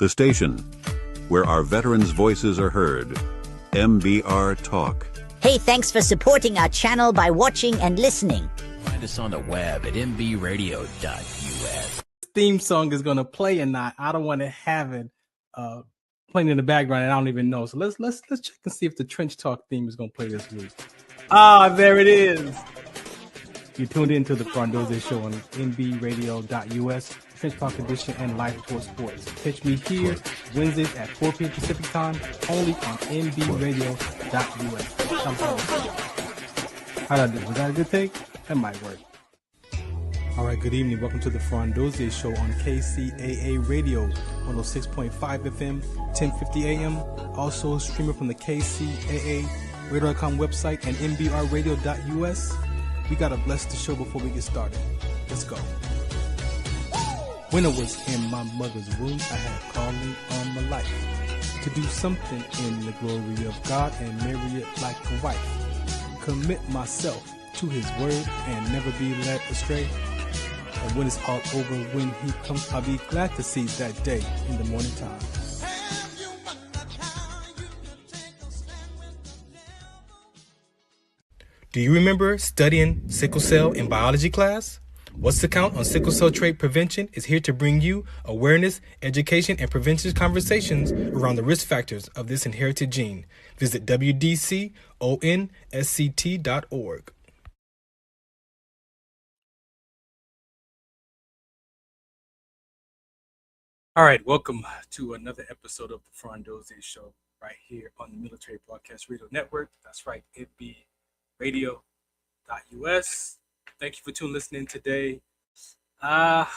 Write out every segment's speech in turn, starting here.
The station where our veterans' voices are heard. MBR Talk. Hey, thanks for supporting our channel by watching and listening. Find us on the web at mbradio.us. Theme song is gonna play and I don't want to have it playing in the background and I don't even know. So let's check and see if the Trench Talk theme is gonna play this week. There it is. You tuned into the FARRON DOZIER show on mbradio.us, Trench Talk edition, and Live Tour Sports. Catch me here Wednesdays at 4 p.m. Pacific time, only on mbradio.us. How did I do? Was that a good take? That might work. All right, good evening. Welcome to the FARRON DOZIER show on KCAA Radio, 106.5 FM, 1050 AM. Also streaming from the KCAA Radio.com website and mbradio.us. We gotta bless the show before we get started. Let's go. When I was in my mother's womb, I had a calling on my life to do something in the glory of God and marry it like a wife. Commit myself to his word and never be led astray. And when it's all over, when he comes, I'll be glad to see that day in the morning time. Do you remember studying sickle cell in biology class? What's the Count on Sickle Cell Trait Prevention is here to bring you awareness, education, and prevention conversations around the risk factors of this inherited gene. Visit wdconsct.org. All right, welcome to another episode of the FARRON DOZIER show right here on the Military Broadcast Radio Network. That's right, radio.us. Thank you for listening today. I've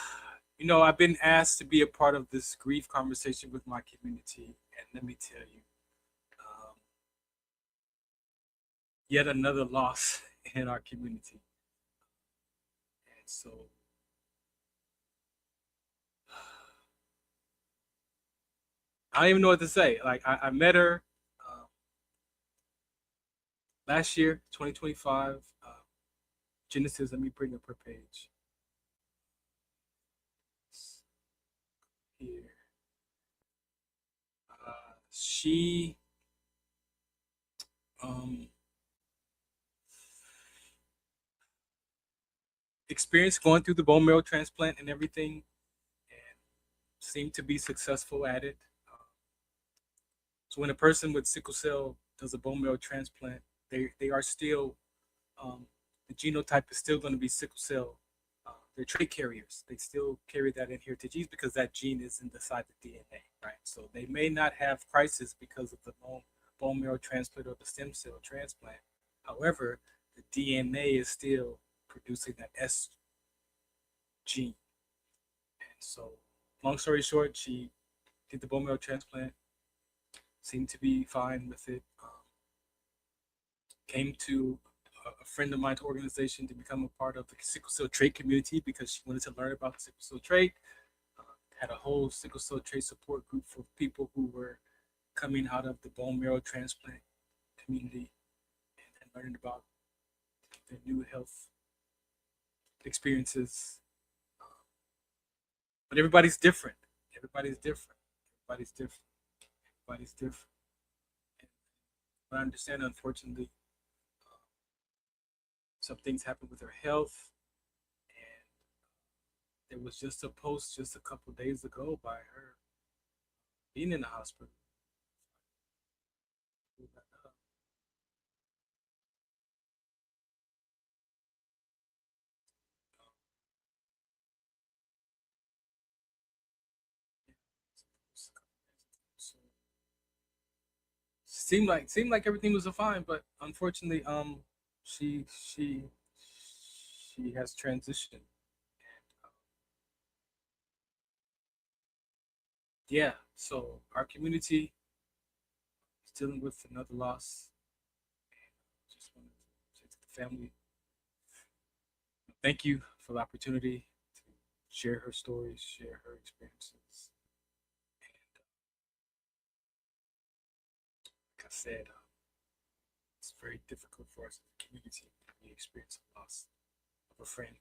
been asked to be a part of this grief conversation with my community, and let me tell you, yet another loss in our community. And so I don't even know what to say. Like, I met her last year, 2025. Genesis, let me bring up her page. Here. She experienced going through the bone marrow transplant and everything, and seemed to be successful at it. So when a person with sickle cell does a bone marrow transplant, they are still, the genotype is still going to be sickle cell. They're trait carriers. They still carry that inherited genes because that gene is inside the DNA, right? So they may not have crisis because of the bone marrow transplant or the stem cell transplant. However, the DNA is still producing that S gene. And so, long story short, she did the bone marrow transplant, seemed to be fine with it. Came to a friend of mine's organization to become a part of the sickle cell trait community because she wanted to learn about sickle cell trait. Had a whole sickle cell trait support group for people who were coming out of the bone marrow transplant community and learning about their new health experiences. But everybody's different. Everybody's different. Everybody's different. Everybody's different. But I understand, unfortunately, some things happened with her health, and there was just a post just a couple of days ago by her being in the hospital. Seemed like everything was fine, but unfortunately, she has transitioned. And, so our community is dealing with another loss. And just wanted to say to the family, thank you for the opportunity to share her stories, share her experiences. And like I said, it's very difficult for us as a community when we experience a loss of a friend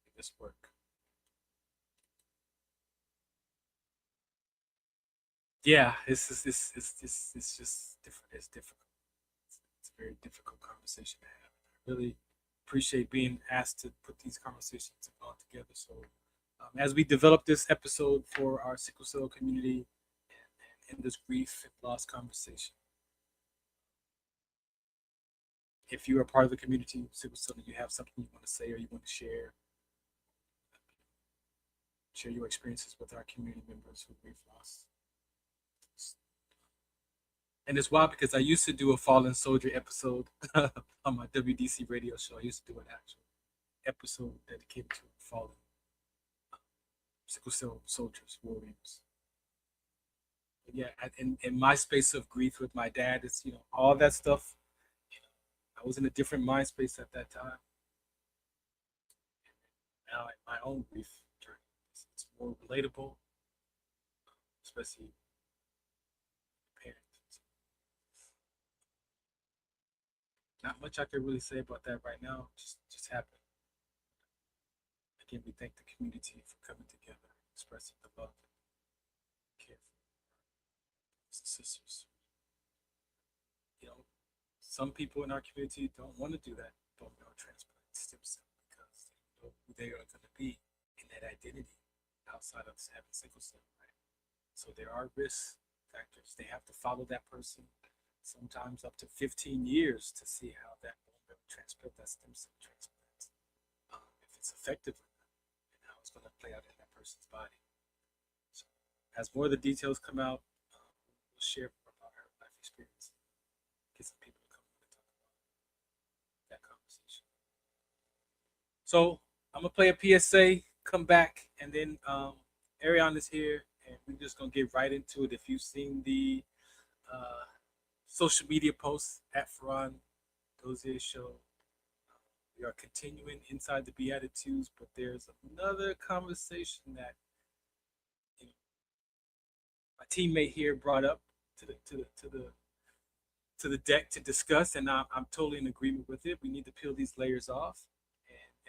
in this work. Yeah, it's just different. It's difficult. It's a very difficult conversation to have. I really appreciate being asked to put these conversations all together. So, as we develop this episode for our sickle cell community and in this grief and loss conversation, if you are part of the community, sickle cell, and you have something you want to say or you want to share your experiences with our community members who grieve loss. And it's wild because I used to do a fallen soldier episode on my WDC radio show. I used to do an actual episode dedicated to fallen sickle cell soldiers, warriors. But yeah, in my space of grief with my dad, it's all that stuff. I was in a different mind space at that time. Now in my own grief journey, it's more relatable, especially parents. Not much I could really say about that right now. Just happened. Again, we thank the community for coming together, expressing the love and care for brothers and sisters. Some people in our community don't want to do that bone marrow transplant stem cell because they don't know who they are going to be in that identity outside of having sickle cell, right? So there are risk factors. They have to follow that person sometimes up to 15 years to see how that bone marrow transplant, that stem cell transplant, if it's effective or not, and how it's going to play out in that person's body. So as more of the details come out, we'll share more about her life experience. Get some people to come on and talk about that conversation. So I'm gonna play a PSA, come back, and then Ariane is here, and we're just gonna get right into it. If you've seen the social media posts at FARRON DOZIER show, we are continuing inside the Beatitudes, but there's another conversation that my teammate here brought up to the deck to discuss, and I'm totally in agreement with it. We need to peel these layers off,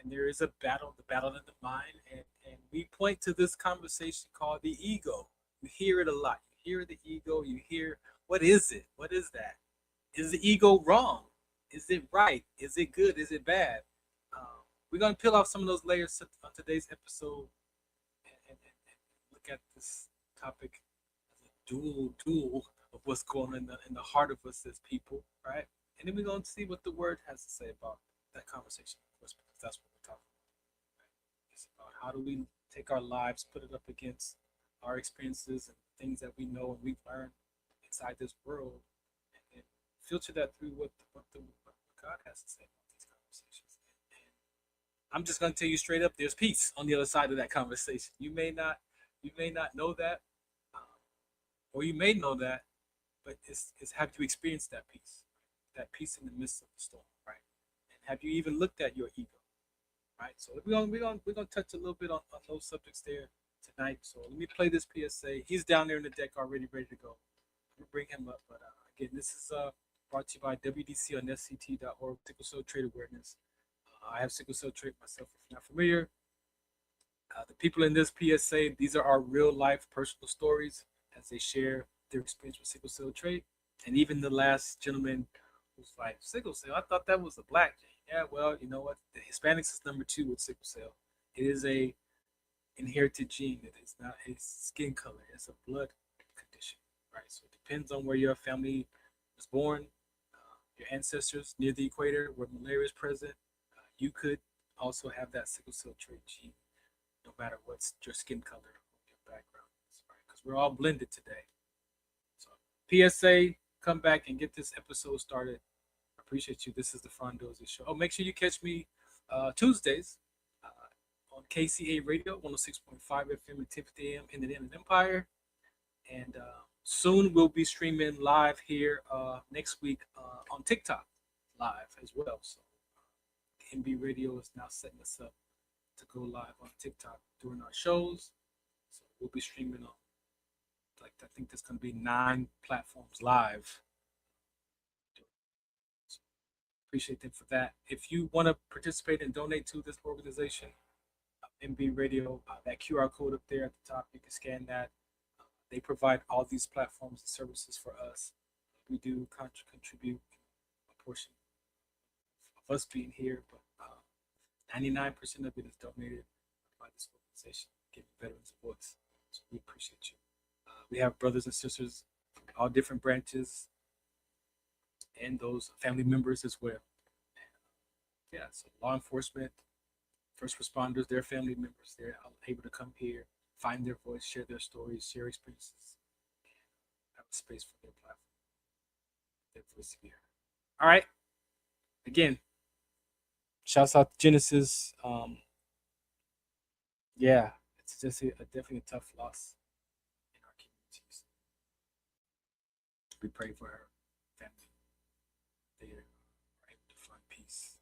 and there is a battle, the battle in the mind, and we point to this conversation called the ego. You hear it a lot. You hear the ego. You hear, what is it? What is that? Is the ego wrong? Is it right? Is it good? Is it bad? We're gonna peel off some of those layers on today's episode, and look at this topic as a duel of what's going on in the heart of us as people, right? And then we're going to see what the word has to say about that conversation, of course, because that's what we're talking about. Right? It's about how do we take our lives, put it up against our experiences and things that we know and we've learned inside this world, and then filter that through what God has to say about these conversations. And I'm just going to tell you straight up, there's peace on the other side of that conversation. You may not know that, or you may know that, but it's have you experienced that peace in the midst of the storm, right? And have you even looked at your ego, right? So we're gonna touch a little bit on those subjects there tonight. So let me play this PSA. He's down there in the deck already, ready to go. We'll bring him up, but again, this is brought to you by WDC on SCT.org, sickle cell trait awareness. I have sickle cell trait myself, if you're not familiar. The people in this PSA, these are our real life personal stories as they share their experience with sickle cell trait. And even the last gentleman who's like, sickle cell, I thought that was a black gene. Yeah, well, you know what? The Hispanics is number 2 with sickle cell. It is a inherited gene. It is not a skin color. It's a blood condition, right? So it depends on where your family was born, your ancestors near the equator where malaria is present. You could also have that sickle cell trait gene, no matter what's your skin color or your background is, right? Because we're all blended today. So PSA, come back and get this episode started. I appreciate you. This is the FARRON DOZIER show. Oh, make sure you catch me Tuesdays on KCA Radio, 106.5 FM and 10:50 AM in the Inland Empire. And soon we'll be streaming live here next week on TikTok live as well. So MB Radio is now setting us up to go live on TikTok during our shows. So we'll be streaming on, like, I think there's going to be 9 platforms live. So appreciate them for that. If you want to participate and donate to this organization, MB Radio, that QR code up there at the top, you can scan that. They provide all these platforms and services for us. We do contribute a portion of us being here, but 99% of it is donated by this organization, giving veterans a voice. So we appreciate you. We have brothers and sisters from all different branches and those family members as well. Yeah, so law enforcement, first responders, their family members, they're able to come here, find their voice, share their stories, share experiences, and have a space for their platform, their voice to be heard. All right. Again, shouts out to Genesis. Yeah, it's just definitely a tough loss in our communities. We pray for her family. They are able to find peace.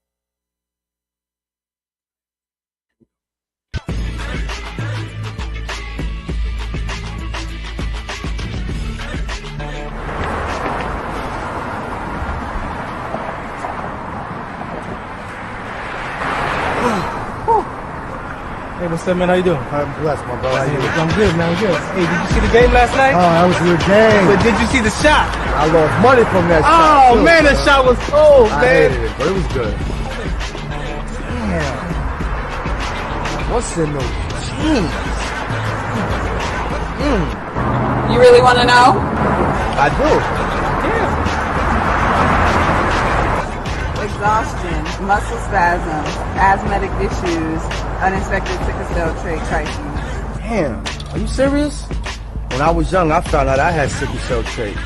Hey, what's up, man? How you doing? I'm blessed, my brother. How you doing? I'm good, man. I'm good. Hey, did you see the game last night? Oh, that was your game. But did you see the shot? I lost money from that shot. Oh, too, man, bro. that shot was cold, I man. hated it, but it was good. Damn. What's in those jeans? You really want to know? I do. Exhaustion, muscle spasms, asthmatic issues, unexpected sickle cell trait crises. Damn. Are you serious? When I was young, I found out I had sickle cell trait.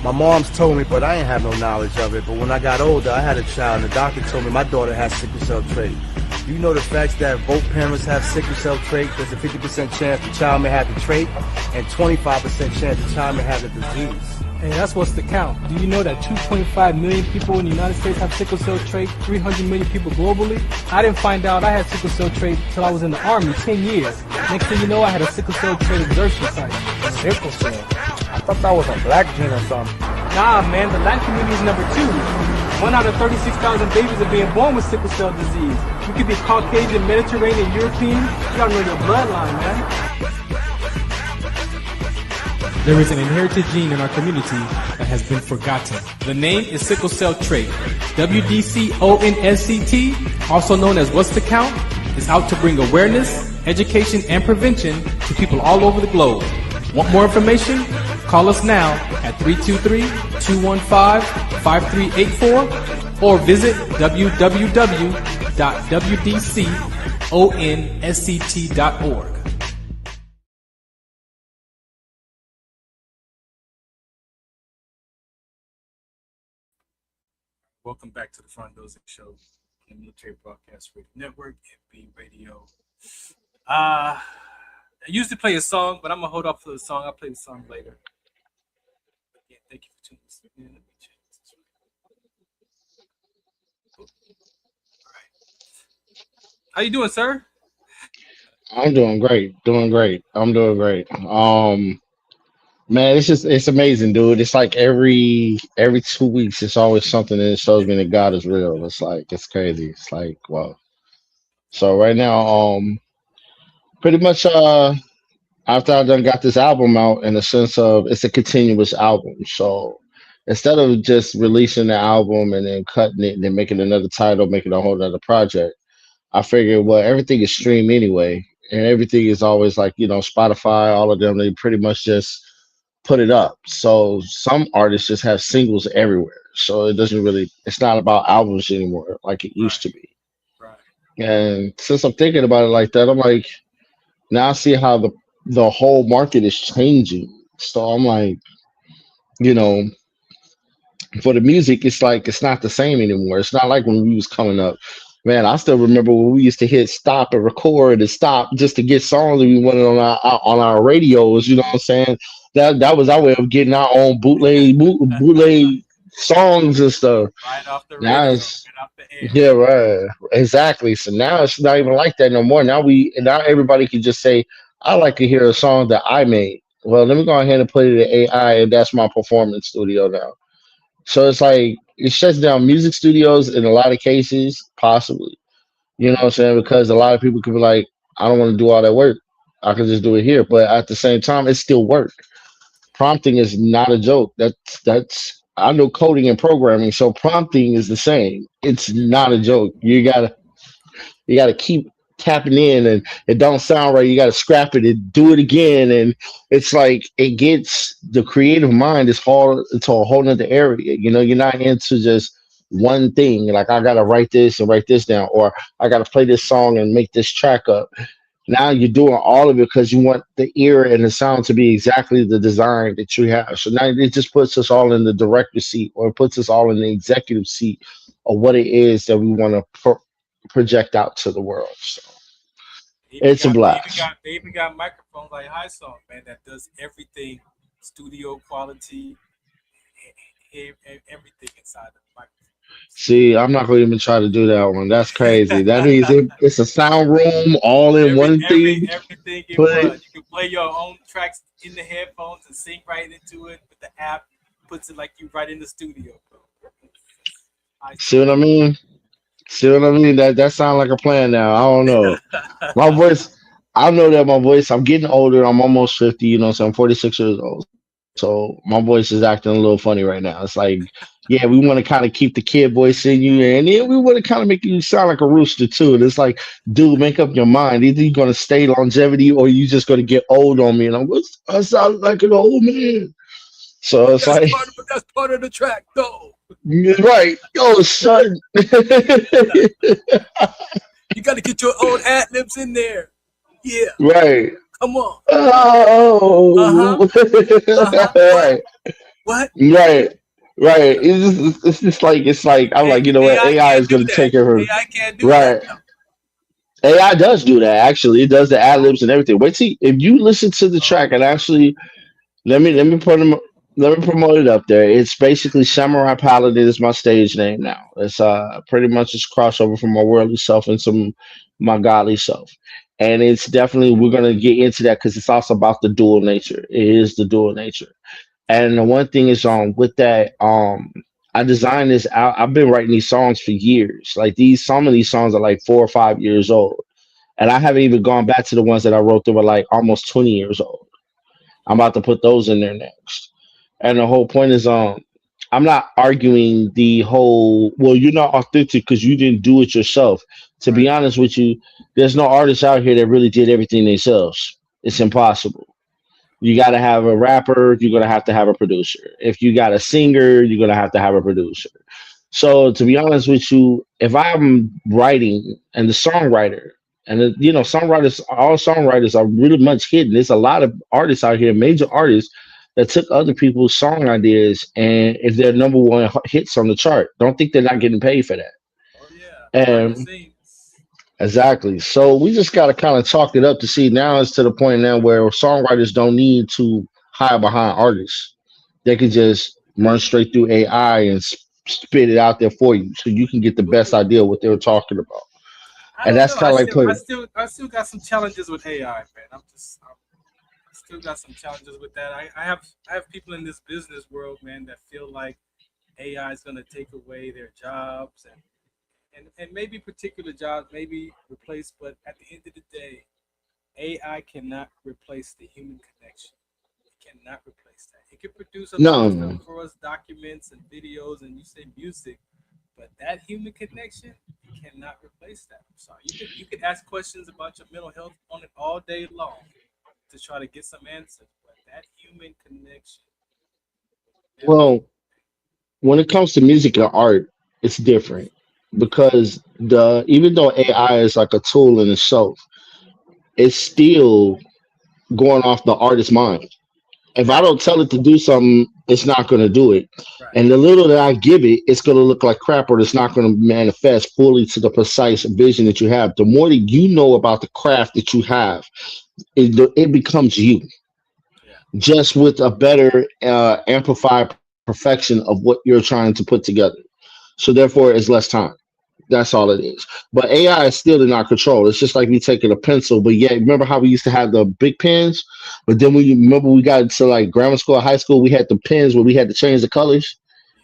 My mom's told me, but I ain't have no knowledge of it. But when I got older, I had a child, and the doctor told me my daughter has sickle cell trait. Do you know the facts that both parents have sickle cell trait? There's a 50% chance the child may have the trait, and 25% chance the child may have the disease. Hey, that's what's the count. Do you know that 2.5 million people in the United States have sickle cell trait, 300 million people globally? I didn't find out I had sickle cell trait until I was in the Army, 10 years. Next thing you know, I had a sickle cell trait exertion site. Sickle cell? I thought that was a black gene or something. Nah, man, the Latin community is number 2. 1 out of 36,000 babies are being born with sickle cell disease. You could be Caucasian, Mediterranean, European. You gotta know your bloodline, man. There is an inherited gene in our community that has been forgotten. The name is sickle cell trait. WDCONSCT, also known as What's the Count, is out to bring awareness, education, and prevention to people all over the globe. Want more information? Call us now at 323-215-5384 or visit www.wdconsct.org. Welcome back to the Front Dozier Show on the Military Broadcast Radio Network, MB Radio. I usually play a song, but I'm going to hold off for the song. I'll play the song later. Again, thank you for tuning in. Let me change this. All right. How you doing, sir? I'm doing great. Doing great. I'm doing great. Man, it's amazing, dude. It's like every 2 weeks, it's always something that shows me that God is real. It's crazy. It's like wow. So right now, pretty much after I done got this album out, in the sense of it's a continuous album. So instead of just releasing the album and then cutting it and then making another title, making a whole other project, I figured, well, everything is streamed anyway, and everything is always like, Spotify, all of them, they pretty much just put it up. So some artists just have singles everywhere. So it's not about albums anymore like it used Right, to be. right. And since I'm thinking about it like that, I'm like, now I see how the whole market is changing. So I'm like, you know, for the music, it's like it's not the same anymore. It's not like when we was coming up. Man, I still remember when we used to hit stop and record and stop just to get songs that we wanted on our radios. You know what I'm saying? That was our way of getting our own bootleg songs and stuff. Right off the Now radio, it's right off the air. yeah, right, exactly. So now it's not even like that no more. Now everybody can just say, I like to hear a song that I made. Well, let me go ahead and put it in AI, and that's my performance studio now. So it's like it shuts down music studios in a lot of cases, possibly. You know what I'm saying? Because a lot of people could be like, I don't want to do all that work. I can just do it here. But at the same time, it's still work. Prompting is not a joke. That's I know coding and programming, so prompting is the same. It's not a joke. You gotta keep tapping in, and it don't sound right. You gotta scrap it and do it again, and it's like it gets the creative mind is hard to a whole nother area. You're not into just one thing. Like I gotta write this and write this down, or I gotta play this song and make this track up. Now you're doing all of it because you want the ear and the sound to be exactly the design that you have. So now it just puts us all in the director's seat, or it puts us all in the executive seat of what it is that we want to project out to the world. So They even it's a got they even blast. got they even got microphones like High Song, man, that does everything studio quality, everything inside the microphone. So See, I'm not going to even try to do that one. That's crazy. That means it's a sound room all in one thing. everything in Put one. it, You can play your own tracks in the headphones and sing right into it, but the app puts it like you right in the studio, bro. I see saw. what I mean? See what I mean? That sounds like a plan now. I don't know. My voice, I know that my voice, I'm getting older. I'm almost 50, so I'm 46 years old. So my voice is acting a little funny right now. It's like, yeah, we want to kind of keep the kid voice in you, and then we want to kind of make you sound like a rooster too. And it's like, dude, make up your mind. Either you're going to stay longevity or you just going to get old on me. And I sound like an old man. So But it's like, that's part of the track, though. you're right. Yo, son. You got to get your own ad libs in there. Yeah, Right. come on. Uh huh. Oh, Uh huh. What? right, What? right, right. It's just like I'm like, you know what? AI AI is can't do gonna that. take over. AI can't do that Right. though. AI does do that. Actually, it does the ad libs and everything. Wait, see, if you listen to the Oh track and yeah. actually let me put them. Let me promote it up there. It's basically Samurai Paladin is my stage name now. It's pretty much just crossover from my worldly self and some my godly self. And it's definitely we're gonna get into that because it's also about the dual nature. It is the dual nature. And the one thing is with that, I designed this out. I've been writing these songs for years. Like some of these songs are like 4 or 5 years old. And I haven't even gone back to the ones that I wrote that were like almost 20 years old. I'm about to put those in there next. And the whole point is, I'm not arguing the whole, well, you're not authentic because you didn't do it yourself. To be Right. honest with you, there's no artists out here that really did everything themselves. It's impossible. You got to have a rapper, you're going to have a producer. If you got a singer, you're going to have a producer. So to be honest with you, if I'm writing and the songwriter, and songwriters, all songwriters are really much hidden. There's a lot of artists out here, major artists, that took other people's song ideas, and if they're number one hits on the chart, don't think they're not getting paid for that. Oh yeah. Behind the And scenes. exactly. So we just got to kind of chalk it up to see now it's to the point now where songwriters don't need to hide behind artists. They can just run straight through AI and spit it out there for you, so you can get the best Absolutely. idea of what they were talking about. I And don't that's know. kind of like putting. I still got some challenges with AI, man. I still got some challenges with that. I have people in this business world, man, that feel like AI is going to take away their jobs and maybe particular jobs maybe replace, but at the end of the day, AI cannot replace the human connection. It cannot replace that. It can produce a lot of stuff No, for us, documents and videos, and you say music, but that human connection, you cannot replace that. I'm sorry. You could ask questions about your mental health on it all day long to try to get some answers, but that human connection will never be. well, when it comes to music and art, it's different because the even though AI is like a tool in itself, it's still going off the artist's mind. If I Right, don't tell it to do something, it's not going to do it. right. And the little that I give it, it's going to look like crap or it's not going to manifest fully to the precise vision that you have. The more that you know about the craft that you have, it becomes you, Yeah. just with a better amplified perfection of what you're trying to put together. So therefore, it's less time. That's all it is. But AI is still in our control. It's just like me taking a pencil. But yeah, remember how we used to have the big pens? But then we remember we got to like grammar school, high school, we had the pens where we had to change the colors,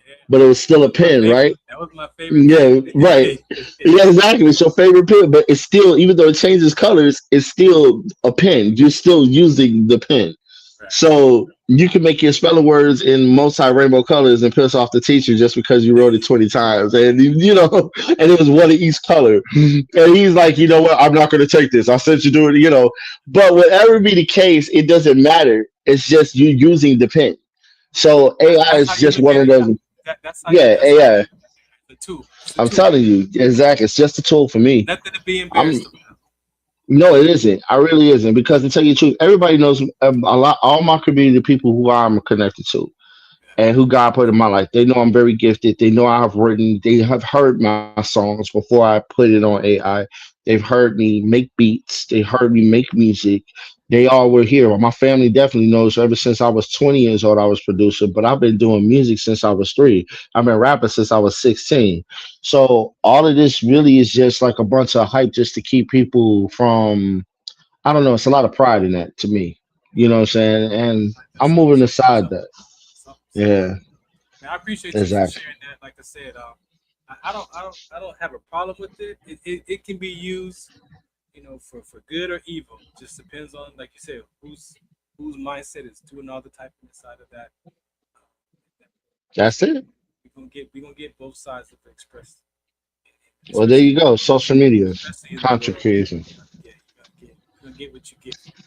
Yeah. but it was That still a was my pen, favorite. right? That was my favorite pen. Yeah, right. Yeah, exactly. It's your favorite pen, but it's still, even though it changes colors, it's still a pen. You're still using the pen. Right. So you can make your spelling words in multi-rainbow colors and piss off the teacher just because you wrote it 20 times. And and it was one of each color. And he's like, you know what, I'm not gonna take this. I said you do it. But whatever be the case, it doesn't matter. It's just you using the pen. So AI That's is how you just look one at of it. those. That's how you. Yeah, That's how AI. you. The tool. It's a I'm tool. telling you, exactly. It's just a tool for me. Nothing to be I'm embarrassed about. No, it isn't. I really isn't because to tell you the truth, everybody knows a lot. All my community, people who I'm connected to, and who God put in my life. They know I'm very gifted. They know I've written. They have heard my songs before I put it on AI. They've heard me make beats. They heard me make music. They all were here. My family definitely knows ever since I was 20 years old, I was producing, but I've been doing music since I was 3. I've been rapping since I was 16. So all of this really is just like a bunch of hype just to keep people from, I don't know, it's a lot of pride in that to me. You know what I'm saying? And That's I'm something moving special. aside that. Something Yeah. special. Man, I appreciate you for Exactly. sharing that. Like I said, I don't have a problem with it. It can be used, for good or evil. Just depends on, like you said, whose mindset is doing all the typing inside of that. That's it. We're gonna get both sides of it expressed, Well, there especially you go. Social media, especially in the content world. creation. Yeah, you're gonna get what you get from it.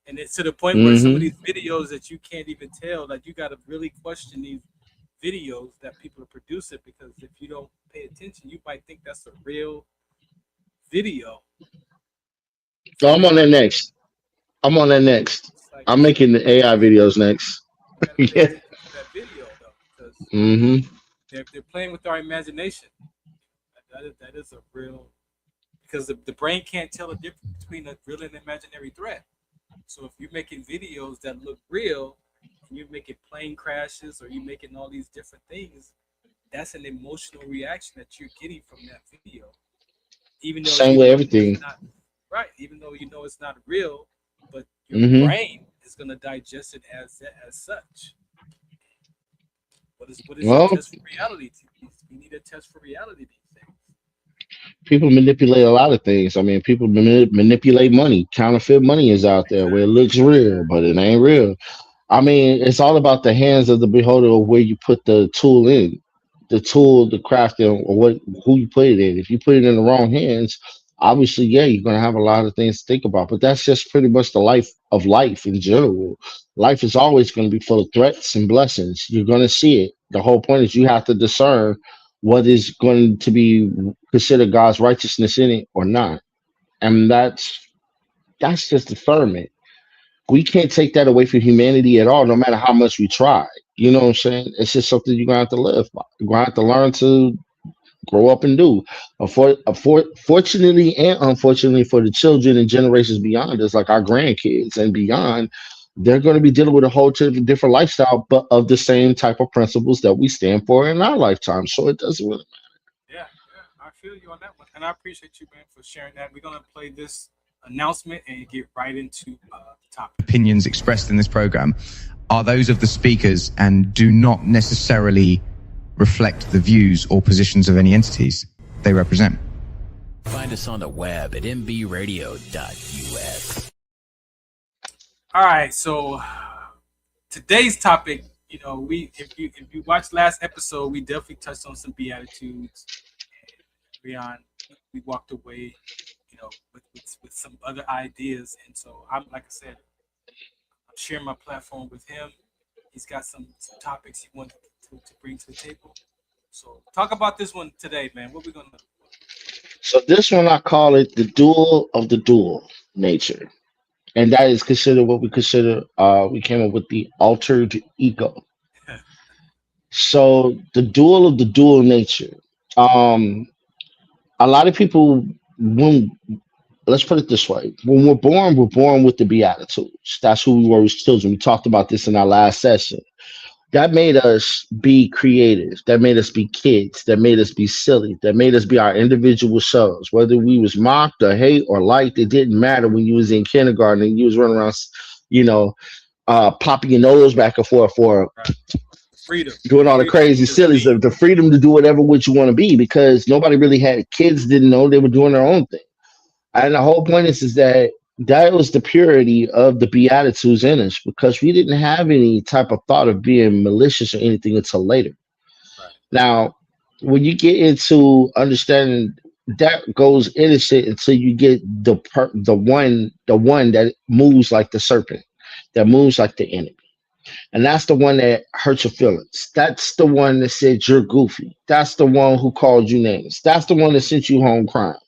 And it's to the point where some of Hmm. these videos that you can't even tell, like you got to really question these videos that people are producing, because if you don't pay attention, you might think that's a real video So from I'm on that AI. next. I'm on that next. It's like I'm making the AI videos next. we got to pay Yeah. attention to that video though, because Hmm. they're playing with our imagination. That is a real, because the brain can't tell the difference between a real and imaginary threat. So if you're making videos that look real and you're making plane crashes or you're making all these different things, that's an emotional reaction that you're getting from that video. Even though Same you with know it's everything. not right, even though you know it's not real, but your Hmm. brain is gonna digest it as such. What is your Well, test for reality? We need a test for reality these days. people manipulate a lot of things. I mean, people manipulate money. Counterfeit money is out there where it Exactly. looks real, but it ain't real. I mean, it's all about the hands of the beholder of where you put the tool in, the tool, the crafting, or who you put it in. If you put it in the wrong hands, obviously, yeah, you're gonna have a lot of things to think about. But that's just pretty much the life of life in general. Life is always going to be full of threats and blessings. You're going to see it. The whole point is you have to discern what is going to be considered God's righteousness in it or not, and that's just discernment. We can't take that away from humanity at all, no matter how much we try. You know what I'm saying? It's just something you're gonna have to live by. You're gonna have to learn to grow up and do. Fortunately and unfortunately for the children and generations beyond us, like our grandkids and beyond, they're going to be dealing with a whole different lifestyle, but of the same type of principles that we stand for in our lifetime. So it doesn't really Yeah, yeah, I feel you on that one, and I appreciate you, man, for sharing that. We're gonna play this announcement and get right into the topic. Opinions expressed in this program are those of the speakers and do not necessarily reflect the views or positions of any entities they represent. Find us on the web at mbradio.us. All right, so today's topic, we if you watched last episode, we definitely touched on some beatitudes. Beyond, we walked away, with some other ideas, and so I'm like I said, I'm sharing my platform with him. He's got some topics he wanted to bring to the table. So talk about this one today, man. What we gonna? So this one I call it the duel of the dual nature. And that is considered what we consider we came up with the altered ego. So the duel of the dual nature. Um a lot of people when let's put it this way. When we're born with the beatitudes. That's who we were as children. We talked about this in our last session. That made us be creative. That made us be kids. That made us be silly. That made us be our individual selves. Whether we was mocked or hate or liked, it didn't matter when you was in kindergarten and you was running around, you know, popping your nose back and forth for Right. Freedom, doing all the freedom to crazy just sillies be. of the freedom to do whatever what you want to be because nobody really had kids didn't know they were doing their own thing. And the whole point is that That was the purity of the Beatitudes in us because we didn't have any type of thought of being malicious or anything until later. Right. Now, when you get into understanding that goes innocent until you get the one that moves like the serpent, that moves like the enemy. And that's the one that hurts your feelings. That's the one that said you're goofy. That's the one who called you names. That's the one that sent you home crying.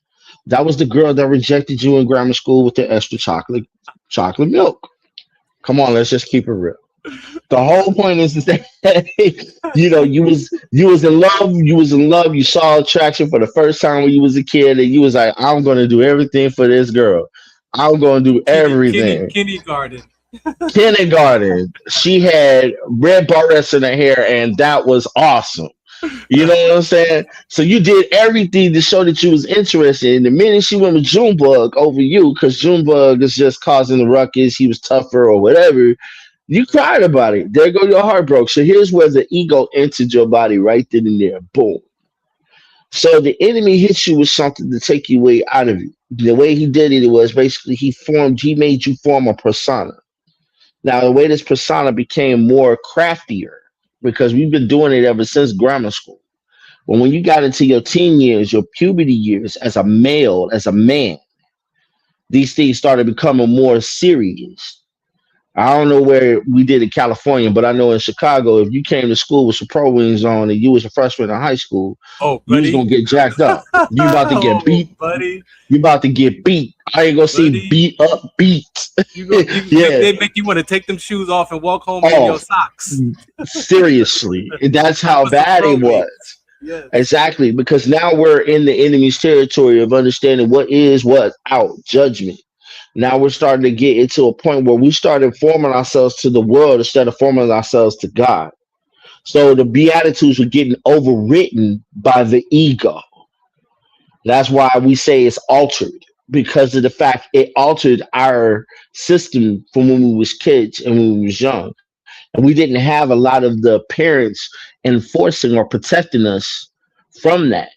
That was the girl that rejected you in grammar school with the extra chocolate milk. Come on, let's just keep it real. The whole point is that you was in love, you saw attraction for the first time when you was a kid, and you was like, I'm gonna do everything for this girl. I'm gonna do everything. Kindergarten. Kindergarten. She had red barrettes in her hair, and that was awesome. You know what I'm saying? So you did everything to show that you was interested. And the minute she went with Junebug over you, because Junebug is just causing the ruckus, he was tougher or whatever, you cried about it. There go your heart broke. So here's where the ego entered your body right then and there. Boom. So the enemy hits you with something to take you way out of you. The way he did it was basically he made you form a persona. Now, the way this persona became more craftier, because we've been doing it ever since grammar school. But when you got into your teen years, your puberty years, as a male, as a man, these things started becoming more serious. I don't know where we did in California, but I know in Chicago, if you came to school with some pro wings on and you was a freshman in high school, Oh, you was buddy. gonna get jacked up. You about to get Oh, beat. buddy. You about to get beat. I ain't gonna say Buddy. beat up beats. Yeah. They make you want to take them shoes off and walk home in Oh, your socks. seriously. That's how With some bad pro it was. wings. Yes. Exactly, because now we're in the enemy's territory of understanding what is what out judgment. Now we're starting to get into a point where we started forming ourselves to the world instead of forming ourselves to God. So the Beatitudes were getting overwritten by the ego. That's why we say it's altered because of the fact it altered our system from when we was kids and when we was young. And we didn't have a lot of the parents enforcing or protecting us from that.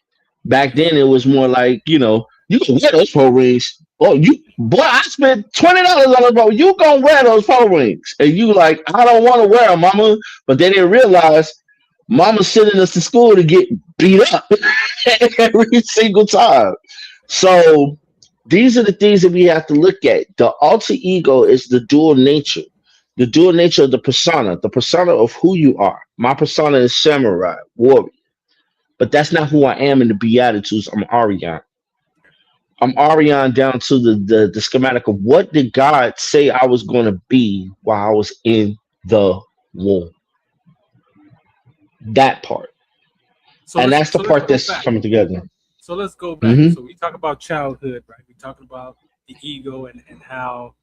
Back then, it was more like, you can wear those pro rings. Oh, boy, I spent $20 on those, bro. You gonna wear those pro rings? And you like, I don't want to wear them, mama. But they didn't realize mama's sending us to school to get beat up every single time. So these are the things that we have to look at. The alter ego is the dual nature. The dual nature of the persona of who you are. My persona is samurai, warrior. But that's not who I am in the Beatitudes. I'm Arian. I'm Arian down to the schematic of what did God say I was going to be while I was in the womb. That part. And that's the part that's coming together. So let's go back. Mhm. So we talk about childhood, right? We talk about the ego and how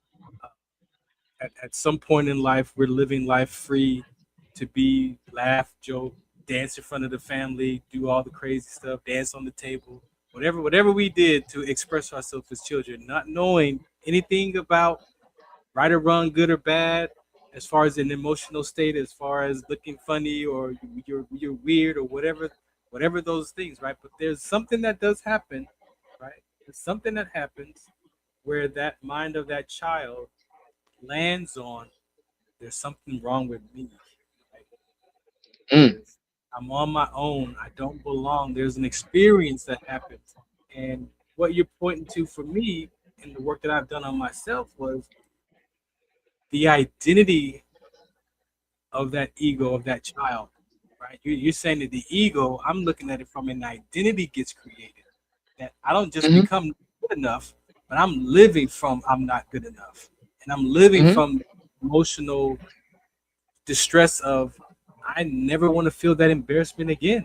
at some point in life we're living life free to be laugh, joke, dance in front of the family, do all the crazy stuff, dance on the table, whatever we did to express ourselves as children, not knowing anything about right or wrong, good or bad, as far as an emotional state, as far as looking funny or you're weird or whatever those things, right? But there's something that does happen, right? There's something that happens where that mind of that child lands on there's something wrong with me. Right? Mm. I'm on my own. I don't belong. There's an experience that happens. And what you're pointing to for me in the work that I've done on myself was the identity of that ego of that child, right? You're saying that the ego, I'm looking at it from an identity gets created. That I don't just Mhm. become good enough, but I'm living from I'm not good enough. And I'm living Mhm. from emotional distress of I never want to feel that embarrassment again.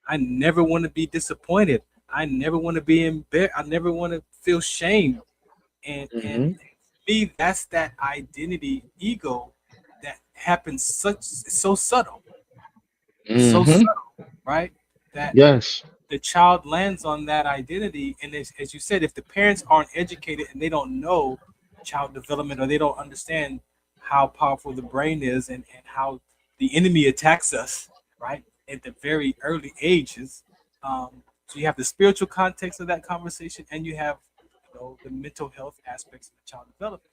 I never want to be disappointed. I never want to be embarrassed. I never want to feel shame. And Mhm. to me, that's that identity ego that happens so subtle, so Mhm. subtle, right? That Yes. the child lands on that identity, and as you said, if the parents aren't educated and they don't know child development or they don't understand how powerful the brain is and how the enemy attacks us, right, at the very early ages. So you have the spiritual context of that conversation, and you have know, the mental health aspects of the child development.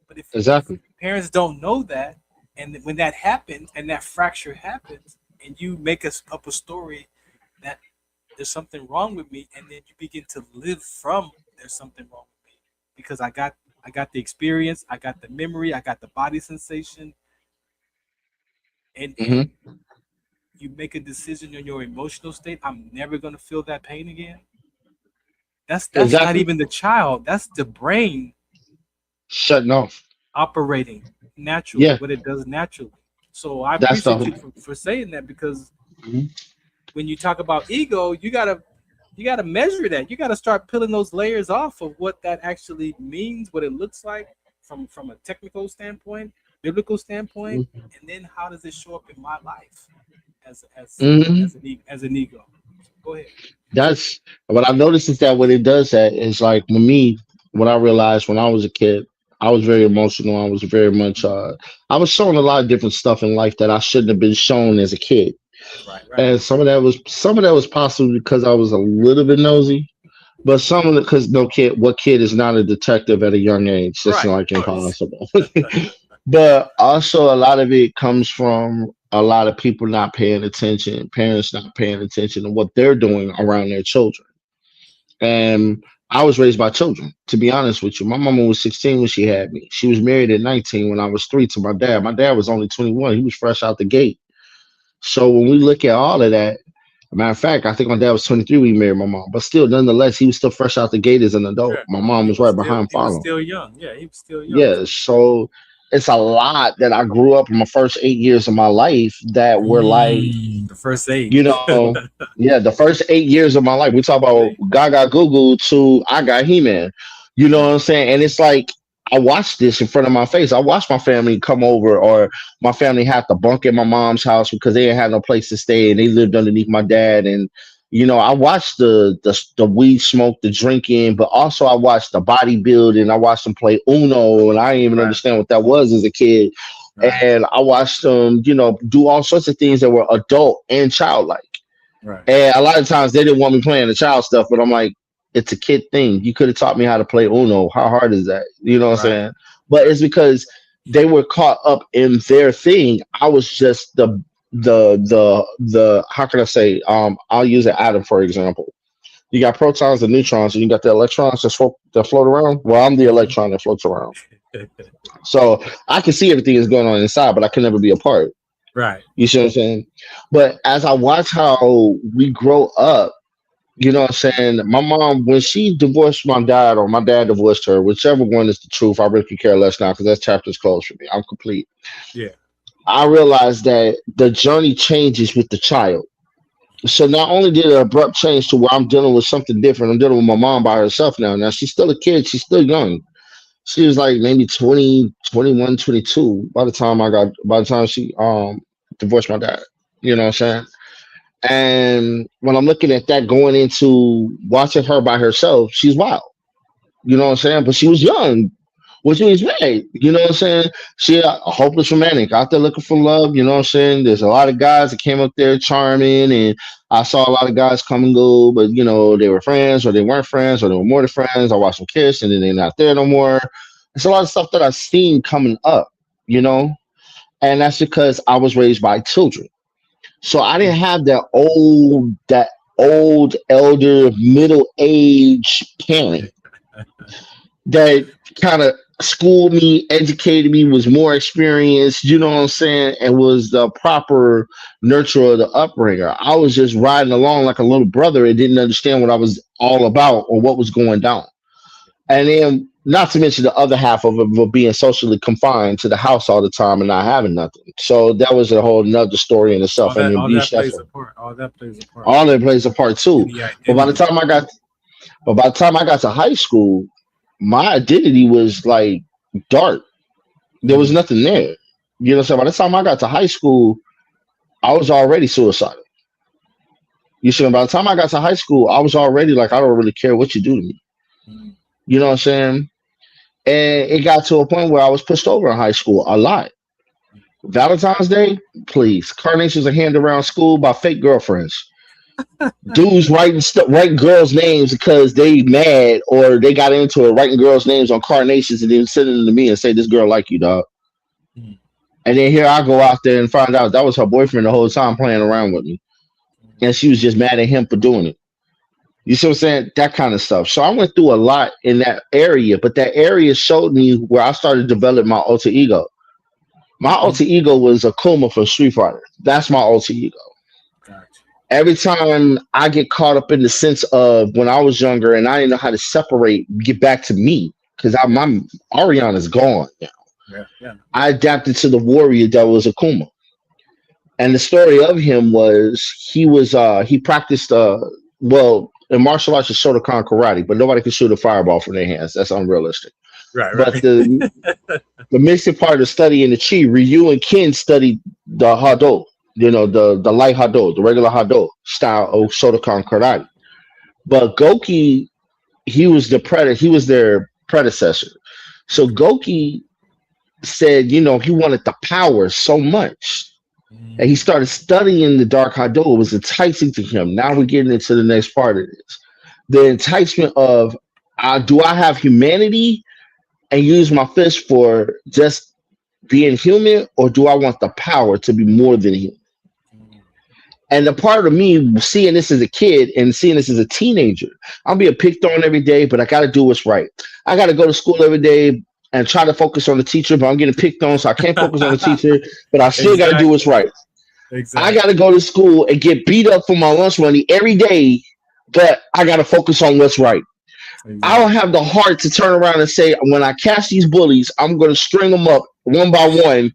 But if Exactly. parents don't know that, and when that happens and that fracture happens, and you make up a story that there's something wrong with me, and then you begin to live from there's something wrong with me because I got the experience, I got the memory, I got the body sensation, and Hmm. you make a decision on your emotional state. I'm never gonna feel that pain again. That's not Exactly. even the child. That's the brain Shutting off. operating naturally, Yeah, what it does naturally. So I that's appreciate the. you for saying that because Mhm. when you talk about ego, you gotta measure that. You gotta start peeling those layers off of what that actually means, what it looks like from a technical standpoint, biblical standpoint, and then how does it show up in my life Mhm. as an ego. So go ahead. That's what I've noticed is that when it does that, is like with me, what I realized when I was a kid, I was very emotional. I was very much, I was shown a lot of different stuff in life that I shouldn't have been shown as a kid. Right. And some of that was possibly because I was a little bit nosy, but some of it because no kid, what kid is not a detective at a young age? That's Right, like of course. impossible. But also a lot of it comes from a lot of people not paying attention, parents not paying attention to what they're doing around their children. And I was raised by children, to be honest with you. My mama was 16 when she had me. She was married at 19 when I was 3 to my dad. My dad was only 21. He was fresh out the gate. So when we look at all of that, matter of fact, I think my dad was 23 when he married my mom. But still, nonetheless, he was still fresh out the gate as an adult. Yeah. My mom was right behind He was following. still young. Yeah, he was still young Yeah, too. so it's a lot that I grew up in my first 8 years of my life that were like, The first eight. you know, yeah, the first 8 years of my life. We talk about See? Gaga Goo to I got He Man. You know what I'm saying? And it's like I watched this in front of my face. I watched my family come over, or my family had to bunk at my mom's house because they didn't have no place to stay, and they lived underneath my dad. And I watched the weed smoke, the drinking, but also I watched the bodybuilding. I watched them play Uno, and I didn't even Right, understand what that was as a kid. right, And I watched them, do all sorts of things that were adult and childlike. right, And a lot of times they didn't want me playing the child stuff, but I'm like, it's a kid thing. You could have taught me how to play Uno. How hard is that? You know what I'm right, saying? But it's because they were caught up in their thing. I was just the how can I say? I'll use an atom for example. You got protons and neutrons, and you got the electrons that float around. Well, I'm the Mhm. electron that floats around. So I can see everything that's going on inside, but I can never be a part. Right. You see what I'm saying? But as I watch how we grow up, you know what I'm saying? My mom, when she divorced my dad or my dad divorced her, whichever one is the truth, I really could care less now because that chapter's closed for me. I'm complete. Yeah. I realized that the journey changes with the child. So not only did it abrupt change to where I'm dealing with something different, I'm dealing with my mom by herself now. Now she's still a kid, she's still young. She was like maybe 20, 21, 22 by the time she divorced my dad. You know what I'm saying? And when I'm looking at that going into watching her by herself, she's wild. You know what I'm saying? But she was young when she was married. You know what I'm saying? She a hopeless romantic out there looking for love. You know what I'm saying? There's a lot of guys that came up there charming, and I saw a lot of guys come and go, but they were friends or they weren't friends or they were more than friends. I watched them kiss and then they're not there no more. It's a lot of stuff that I've seen coming up, you know, and that's because I was raised by children. So I didn't have that old elder middle age parent that kind of schooled me, educated me, was more experienced, you know what I'm saying, and was the proper nurturer, the upbringer. I was just riding along like a little brother and didn't understand what I was all about or what was going down. And then, not to mention the other half of it, being socially confined to the house all the time and not having nothing. So that was a whole nother story in itself. And All abuse that that's plays a part. All that plays a part. all that plays a part In too. the But by the identity. time I got, but by the time I got to high school, my identity was like dark. There was Mm. nothing there. You know what I'm saying? By the time I got to high school, I was already suicidal. You see, by the time I got to high school, I was already like, I don't really care what you do to me. Mm. You know what I'm saying? And it got to a point where I was pushed over in high school a lot. Valentine's Day, please. Carnations are handed around school by fake girlfriends. dudes writing girls' names because they mad or they got into it, writing girls' names on carnations and then sending them to me and say, "This girl like you, dog." Mm. And then here I go out there and find out that was her boyfriend the whole time playing around with me, and she was just mad at him for doing it. You see what I'm saying? That kind of stuff. So I went through a lot in that area, but that area showed me where I started to develop my alter ego. My alter ego was Akuma from Street Fighter. That's my alter ego. Gotcha. Every time I get caught up in the sense of when I was younger and I didn't know how to separate, get back to me, because my Ariana's gone now. Yeah. I adapted to the warrior that was Akuma. And the story of him was he practiced well in martial arts is Shotokan karate, but nobody can shoot a fireball from their hands. That's unrealistic. Right. But the missing part of studying the chi, Ryu and Ken studied the Hado, the light Hado, the regular Hado style of Shotokan karate. But Goki, he was their predecessor. So Goki said, he wanted the power so much. And he started studying the Dark Hado. It was enticing to him. Now we're getting into the next part of this. The enticement of, do I have humanity and use my fist for just being human, or do I want the power to be more than human? And the part of me seeing this as a kid and seeing this as a teenager, I'm being picked on every day, but I got to do what's right. I got to go to school every day and try to focus on the teacher, but I'm getting picked on, so I can't focus on the teacher, but I still got to do what's right. Exactly. I got to go to school and get beat up for my lunch money every day, but I got to focus on what's right. Exactly. I don't have the heart to turn around and say, when I catch these bullies, I'm going to string them up one by one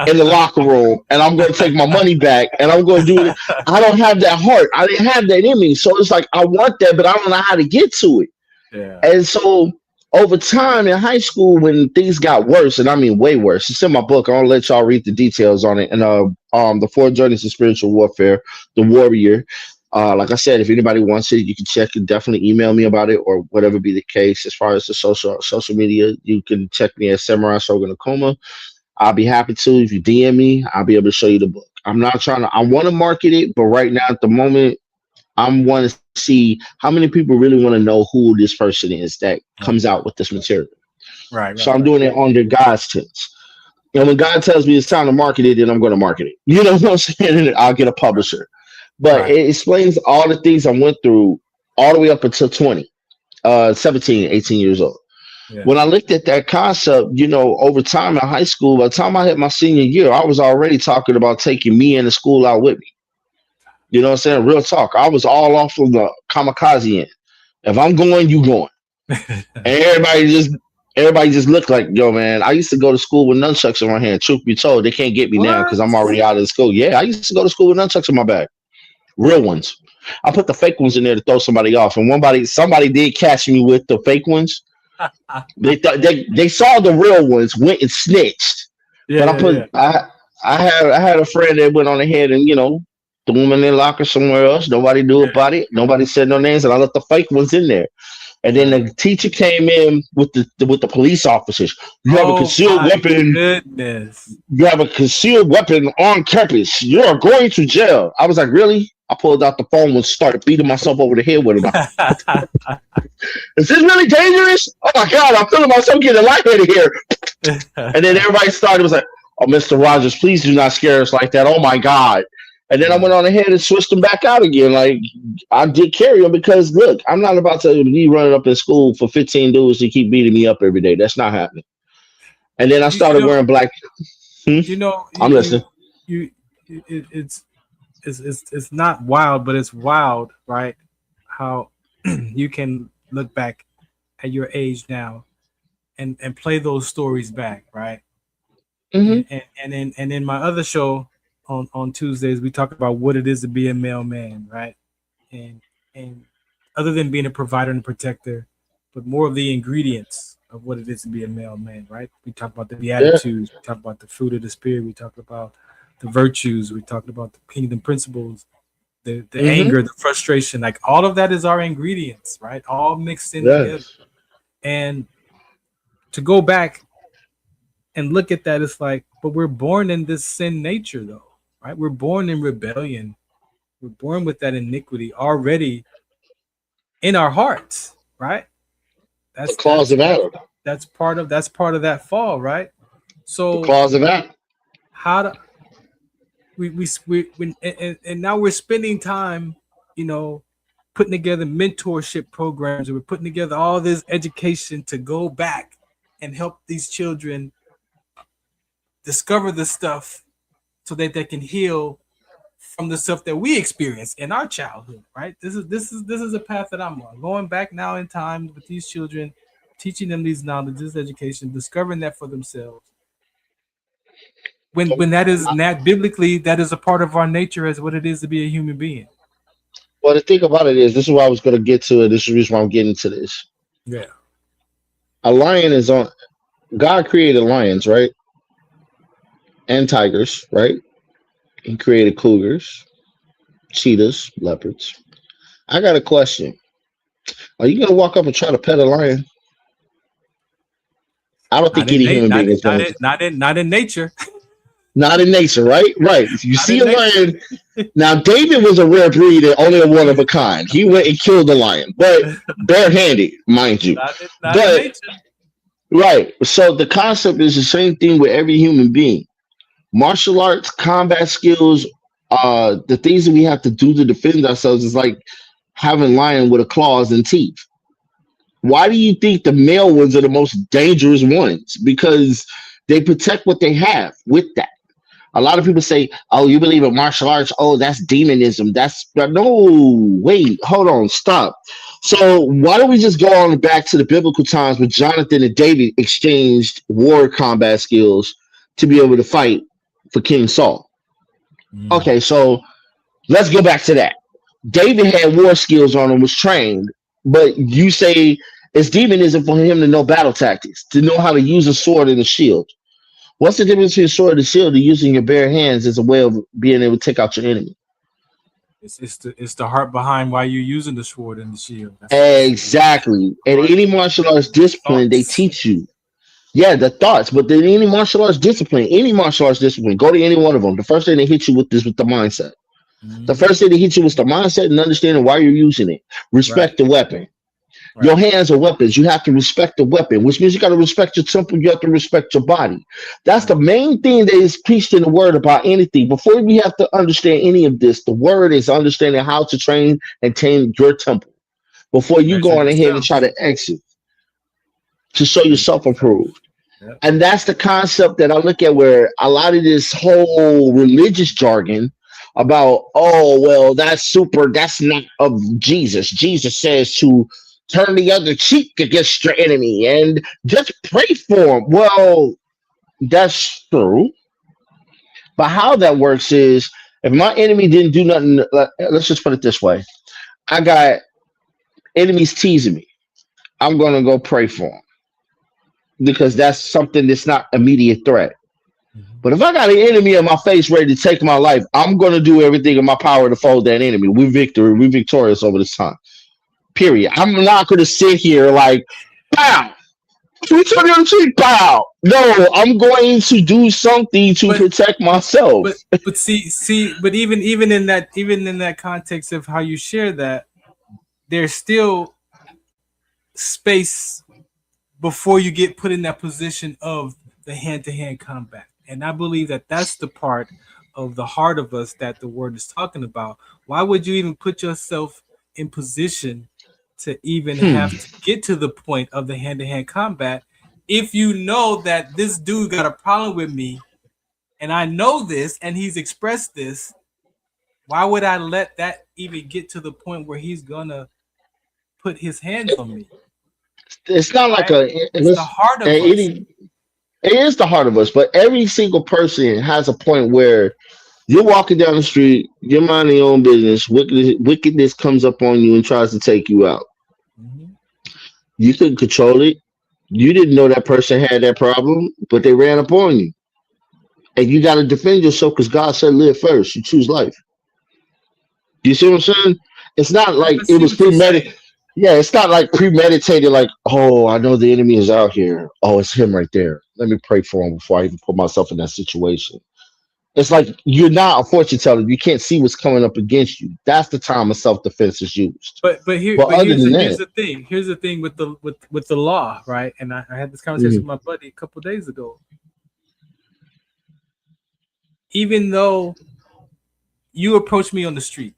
in the locker room, and I'm going to take my money back, and I'm going to do it. I don't have that heart. I didn't have that in me. So it's like, I want that, but I don't know how to get to it. Yeah. And so over time in high school, when things got worse, and I mean way worse, it's in my book. I'll let y'all read the details on it. And the 4 Journeys of Spiritual Warfare, The Warrior. Like I said, if anybody wants it, you can check it. Definitely email me about it or whatever be the case. As far as the social media, you can check me at Samurai Shogun Akuma. I'll be happy to. If you DM me, I'll be able to show you the book. I want to market it, but right now at the moment, I want to see how many people really want to know who this person is that comes out with this material. Right. So I'm doing it under God's terms. And when God tells me it's time to market it, then I'm going to market it. You know what I'm saying? And I'll get a publisher. But it explains all the things I went through all the way up until 17, 18 years old. Yeah. When I looked at that concept, over time in high school, by the time I hit my senior year, I was already talking about taking me and the school out with me. You know what I'm saying? Real talk. I was all off of the kamikaze end. If I'm going, you going. And everybody just looked like, yo, man, I used to go to school with nunchucks in my hand. Truth be told, they can't get me now because I'm already out of the school. Yeah, I used to go to school with nunchucks in my bag. Real ones. I put the fake ones in there to throw somebody off. And somebody did catch me with the fake ones. They thought they saw the real ones, went and snitched. Yeah, but I had a friend that went on ahead and, threw them in their locker somewhere else. Nobody knew about it. Nobody said no names, and I left the fake ones in there. And then the teacher came in with the police officers. You have a concealed weapon. Goodness. You have a concealed weapon on campus. You are going to jail. I was like, really? I pulled out the phone and started beating myself over the head with it. Is this really dangerous? Oh my God, I'm feeling myself getting lightheaded here. And then everybody was like, oh, Mr. Rogers, please do not scare us like that. Oh my God. And then I went on ahead and switched them back out again. Like, I did carry them because, look, I'm not about to be running up in school for 15 dudes to keep beating me up every day. That's not happening. And then I started wearing black. I'm listening. It's not wild, but it's wild, right? How you can look back at your age now and play those stories back, right? Mm-hmm. And in my other show on Tuesdays, we talk about what it is to be a male man, right? And other than being a provider and protector, but more of the ingredients of what it is to be a male man, right? We talk about the Beatitudes, we talk about the fruit of the Spirit, we talk about the virtues, we talked about the kingdom principles, the anger, the frustration, like all of that is our ingredients, right? All mixed in together. And to go back and look at that, it's like, but we're born in this sin nature though, right? We're born in rebellion. We're born with that iniquity already in our hearts, right? The claws of Adam. That's part of that fall, right? The So claws of Adam. how do and now we're spending time, putting together mentorship programs, and we're putting together all this education to go back and help these children discover the stuff so that they can heal from the stuff that we experienced in our childhood, right? This is a path that I'm on, going back now in time with these children, teaching them these knowledge, this education, discovering that for themselves. When that is not biblically, that is a part of our nature as what it is to be a human being. Well, the thing about it is, this is what I was going to get to, and this is the reason why I'm getting to this. Yeah. A lion is on. God created lions, right? And tigers, right? He created cougars, cheetahs, leopards. I got a question. Are you going to walk up and try to pet a lion? I don't think any human being is going to. Not in nature. Not in nature, right? Right. You see a lion. Now, David was a rare breed and only a one of a kind. He went and killed the lion, but barehanded, mind you. Not in nature. Right. So the concept is the same thing with every human being. Martial arts, combat skills, the things that we have to do to defend ourselves is like having lion with a claws and teeth. Why do you think the male ones are the most dangerous ones? Because they protect what they have with that. A lot of people say, "Oh, you believe in martial arts? Oh, that's demonism. That's no. Wait, hold on, stop." So why don't we just go on back to the biblical times when Jonathan and David exchanged war combat skills to be able to fight for King Saul? Okay, so let's go back to that. David had war skills on him, was trained, but you say it's demonism for him to know battle tactics, to know how to use a sword and a shield. What's the difference between a sword and a shield and using your bare hands as a way of being able to take out your enemy? It's the heart behind why you're using the sword and the shield. Exactly. And any martial arts discipline, they teach you. Yeah, the thoughts, but then any martial arts discipline, go to any one of them. The first thing they hit you with is with the mindset. The first thing they hit you with the mindset and understanding why you're using it. Respect the weapon. Right. Your hands are weapons. You have to respect the weapon, which means you got to respect your temple. You have to respect your body. That's the main thing that is preached in the word about anything. Before we have to understand any of this, the word is understanding how to train and tame your temple before you go on ahead and try to exit to show yourself approved. Yep. And that's the concept that I look at, where a lot of this whole religious jargon about, oh, well, that's not of Jesus. Jesus says to turn the other cheek against your enemy and just pray for him. Well, that's true. But how that works is, if my enemy didn't do nothing, let's just put it this way. I got enemies teasing me. I'm going to go pray for them because that's something that's not immediate threat. But if I got an enemy in my face ready to take my life, I'm going to do everything in my power to fold that enemy. We're victorious over this time. Period. I'm not going to sit here like, bow. Bow. No, I'm going to do something to protect myself. But see, but even in that context of how you share that, there's still space before you get put in that position of the hand-to-hand combat. And I believe that that's the part of the heart of us that the word is talking about. Why would you even put yourself in position to even have to get to the point of the hand-to-hand combat if you know that this dude got a problem with me and I know this and he's expressed this? Why would I let that even get to the point where he's gonna put his hands on me? It's not like it's the heart of us. It is the heart of us, but every single person has a point where you're walking down the street, you're minding your own business, wickedness comes up on you and tries to take you out. You couldn't control it. You didn't know that person had that problem, but they ran up on you. And you got to defend yourself because God said live first. You choose life. You see what I'm saying? It's not like it was premeditated. Yeah, it's not like premeditated, like, oh, I know the enemy is out here. Oh, it's him right there. Let me pray for him before I even put myself in that situation. It's like you're not a fortune teller. You can't see what's coming up against you. That's the time of self-defense is used. But other than Here's that, the thing. Here's the thing with the law, right? And I had this conversation mhm, with my buddy a couple days ago. Even though you approach me on the street,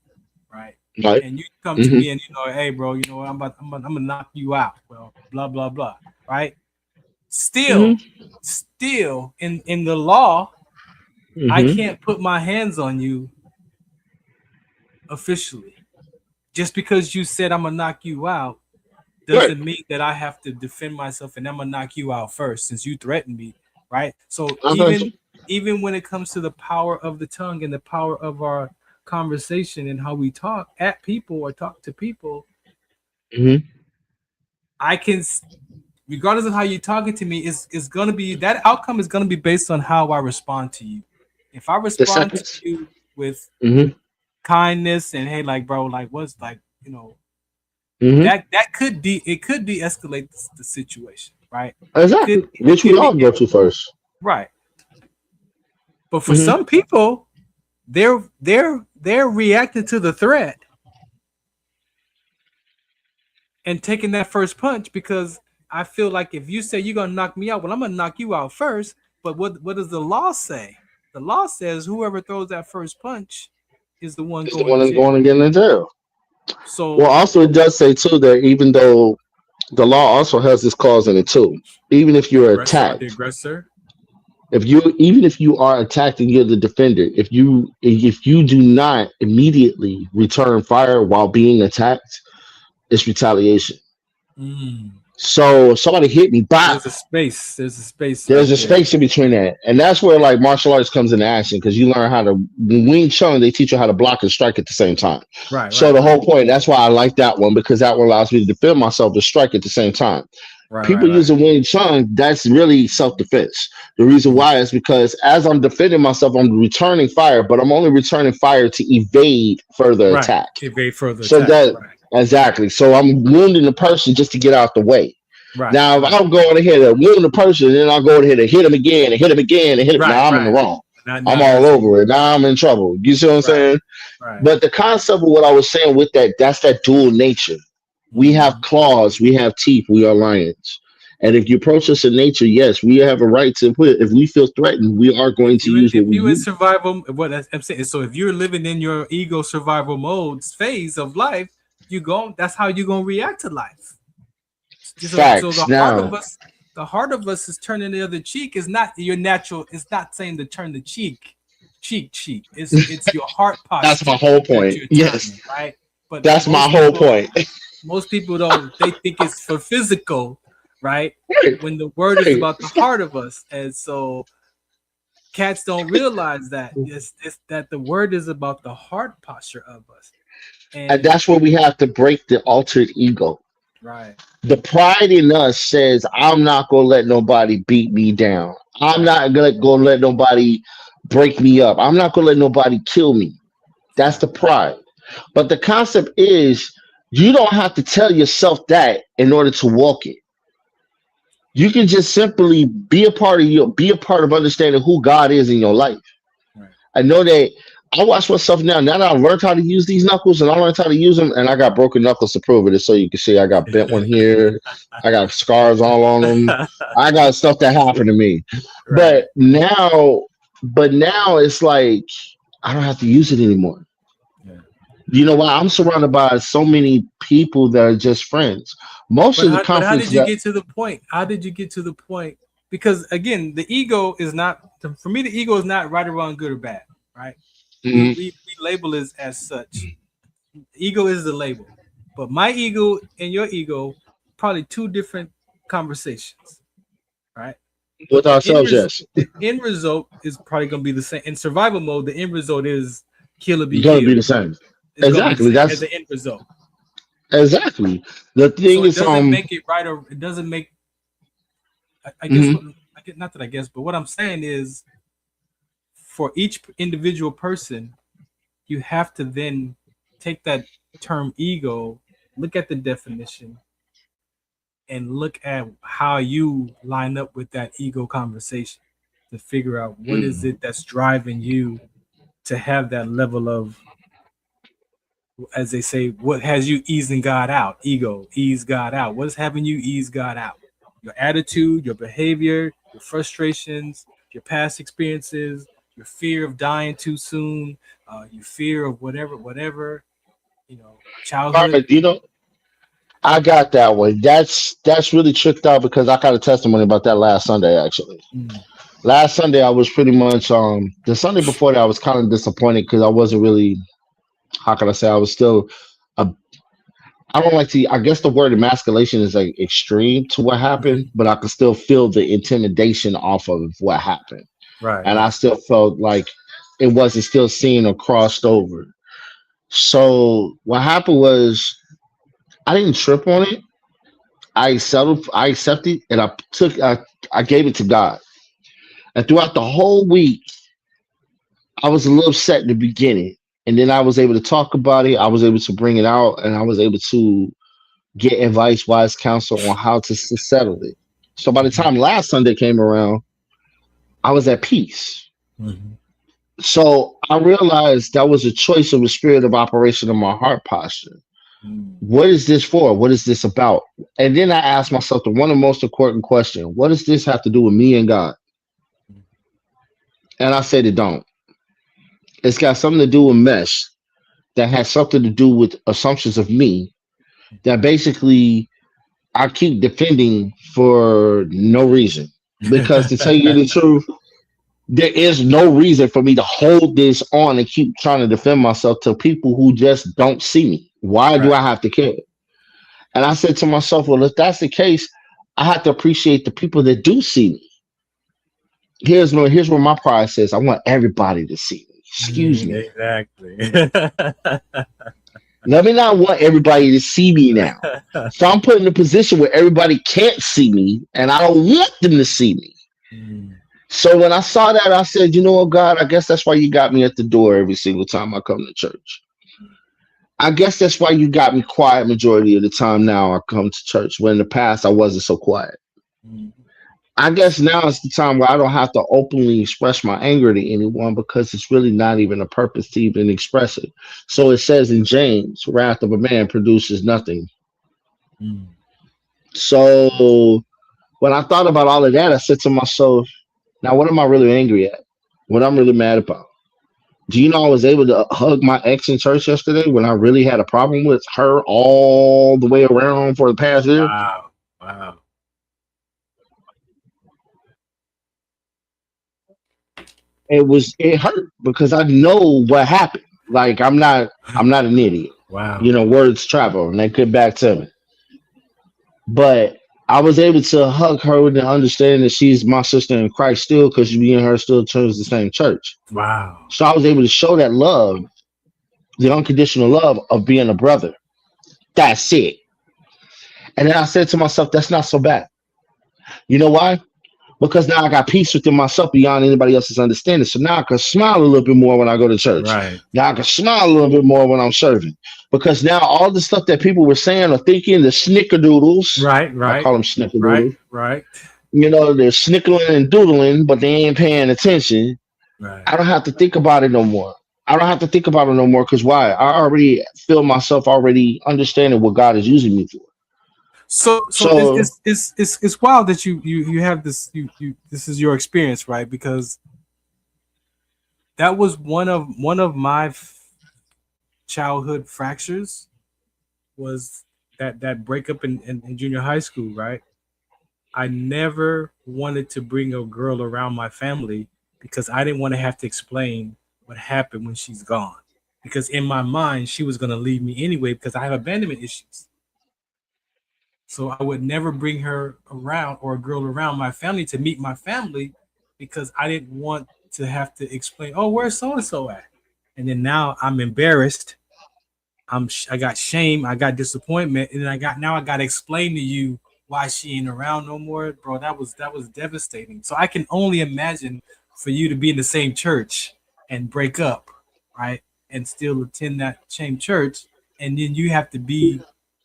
right? right? And you come to Hmm. me and hey, bro, what, I'm gonna knock you out. Well, blah blah blah, right? Hmm. Still in the law, I Hmm. can't put my hands on you officially. Just because you said I'm gonna knock you out Right. doesn't mean that I have to defend myself and I'm gonna knock you out first since you threatened me, right? So I got you. even when it comes to the power of the tongue and the power of our conversation and how we talk at people or talk to people, Hmm. I can, regardless of how you're talking to me, is gonna be that outcome is gonna be based on how I respond to you. If I The respond to seconds. you with Hmm. kindness and hey, like bro, like what's like, Hmm. that could de-escalate the situation, right? It could Exactly. it Which we could all be go to first. right. But for Hmm. some people, they're reacting to the threat and taking that first punch because I feel like if you say you're gonna knock me out, well, I'm gonna knock you out first. But what does the law say? The law says whoever throws that first punch is the one It's the going one to that's jail. going to get in jail. Well, So also it does say too that even though the law also has this clause in it too, even if you're the attacked, aggressor, even if you are attacked and you're the defender, if you do not immediately return fire while being attacked, it's retaliation. mm, So if somebody hit me, bop. there's a space There's right a there. space in between that, and that's where like martial arts comes into action because you learn how to Wing Chun. They teach you how to block and strike at the same time. Right, So right, the right, whole point. That's why I like that one because that one allows me to defend myself and strike at the same time. right, right, People right. using Wing Chun, that's really self defense. The reason Mm. why is because as I'm defending myself, I'm returning fire, but I'm only returning fire to evade further Right. attack. Evade further So attack. that Right. exactly. So I'm wounding the person just to get out the way. Right. Now, if Right. I'm going ahead and wound the person, then I'll go ahead and hit him again and hit him again and hit him. Right. Now I'm in the Right. wrong. I'm Now all that's over it. Now I'm in trouble. You see what I'm right. saying? Right. But the concept of what I was saying with that, that's that dual nature. We have Mm-hmm. claws, we have teeth, we are lions. And if you approach us in nature, yes, we have a right to put. If we feel threatened, we are going to use what If we you in use. survival, what I'm saying, so if you're living in your ego survival mode phase of life, that's how you're gonna react to life. So Facts. Now, the heart of us is turning the other cheek is not your natural. It's not saying to turn the cheek. It's your heart that's my posture whole that point. you're Yes, turning, right? But that's my whole point. most people don't. They think it's for physical, right? Right, When the word is right. about the heart of us, and so cats don't realize that it's that the word is about the heart posture of us, And and that's where we have to break the altered ego. right, The pride in us says, I'm not going to let nobody beat me down. I'm right, not going to let nobody break me up. I'm not going to let nobody kill me. That's right, the pride. But the concept is you don't have to tell yourself that in order to walk it. You can just simply be a part of understanding who God is in your life. right. I know that I watch myself now. Now that I learned how to use these knuckles and I learned how to use them, and I got broken knuckles to prove it. So you can see I got bent one here. I got scars all on them. I got stuff that happened to me. Right. But now it's like I don't have to use it anymore. Yeah. You know why? I'm surrounded by so many people that are just friends. Most of the But how conflicts did you that get to the point? How did you get to the point? Because again, the ego is not for me. The ego is not right or wrong, good or bad. Right? We Mhm. we, we label it as such. Ego is the label, but my ego and your ego probably two different conversations. Right? with But ourselves, yes, the end result is probably going to be the same. In survival mode, the end result is kill or it's be gonna be killed. the same. It's going to be the Exactly. same as That's the end result. exactly the thing So it is doesn't make it right or it doesn't make. I guess mhm. what I get not that I guess, but what I'm saying is for each individual person, you have to then take that term ego, look at the definition, and look at how you line up with that ego conversation. to figure out what is it that's driving you to have that level of, as they say, what has you easing God out? Ego, ease God out. What is having you ease God out? Your attitude, your behavior, your frustrations, your past experiences, your fear of dying too soon, your fear of whatever, childhood. Right, I got that one. That's really tricked out because I got a testimony about that last Sunday actually. Mm, Last Sunday I was pretty much the Sunday before that I was kind of disappointed because I wasn't really, how can I say, I was still a, I don't like to, I guess the word emasculation is like extreme to what happened, but I could still feel the intimidation off of what happened. right, And I right. still felt like it wasn't still seen or crossed over. So what happened was I didn't trip on it. I accepted, and I gave it to God. And throughout the whole week, I was a little upset in the beginning, and then I was able to talk about it. I was able to bring it out, and I was able to get advice, wise counsel on how to settle it. So by the time last Sunday came around, I was at peace. Mhm. So I realized that was a choice of a spirit of operation of my heart posture. Mm. What is this for? What is this about? And then I asked myself the one of the most important question: what does this have to do with me and God? And I said it don't. It's got something to do with mesh that has something to do with assumptions of me that basically I keep defending for no reason. Because to tell you the truth, there is no reason for me to hold this on and keep trying to defend myself to people who just don't see me. Why do Right. I have to care? And I said to myself, well, if that's the case, I have to appreciate the people that do see me. Here's where my pride says, I want everybody to see me. Excuse me. Exactly. Let me not want everybody to see me now. So I'm put in a position where everybody can't see me, and I don't want them to see me. Mm. So when I saw that, I said, you know what, God, I guess that's why you got me at the door every single time I come to church. I guess that's why you got me quiet majority of the time now I come to church, when in the past I wasn't so quiet. Mm. I guess now is the time where I don't have to openly express my anger to anyone because it's really not even a purpose to even express it. So it says in James, wrath of a man produces nothing. Mm. So when I thought about all of that, I said to myself, now what am I really angry at? What I'm really mad about? Do you know I was able to hug my ex in church yesterday when I really had a problem with her all the way around for the past year? Wow. Wow. It hurt because I know what happened. Like I'm not an idiot. Wow. You know, words travel and they get back to me. But I was able to hug her and understand that she's my sister in Christ still because me and her still turns the same church. Wow. So I was able to show that love, the unconditional love of being a brother. That's it. And then I said to myself, that's not so bad. You know why? Because now I got peace within myself beyond anybody else's understanding. So now I can smile a little bit more when I go to church. Right. Now I can smile a little bit more when I'm serving. Because now all the stuff that people were saying or thinking, the snickerdoodles, Right. I Right. call them snickerdoodles, Right. Right. you know, they're snickling and doodling, but they ain't paying attention. Right. I don't have to think about it no more. I don't have to think about it no more because why? I already feel myself already understanding what God is using me for. So So it's wild that you have this this is your experience, right? Because that was one of my childhood fractures, was that breakup in junior high school, right? I never wanted to bring a girl around my family because I didn't want to have to explain what happened when she's gone. Because in my mind, she was going to leave me anyway because I have abandonment issues. So I would never bring her around, or a girl around my family, to meet my family because I didn't want to have to explain, oh, where's so and so at? And then now I'm embarrassed. I got shame, I got disappointment, and then I got to explain to you why she ain't around no more, bro. That was devastating. So I can only imagine for you to be in the same church and break up, right, and still attend that same church, and then you have to be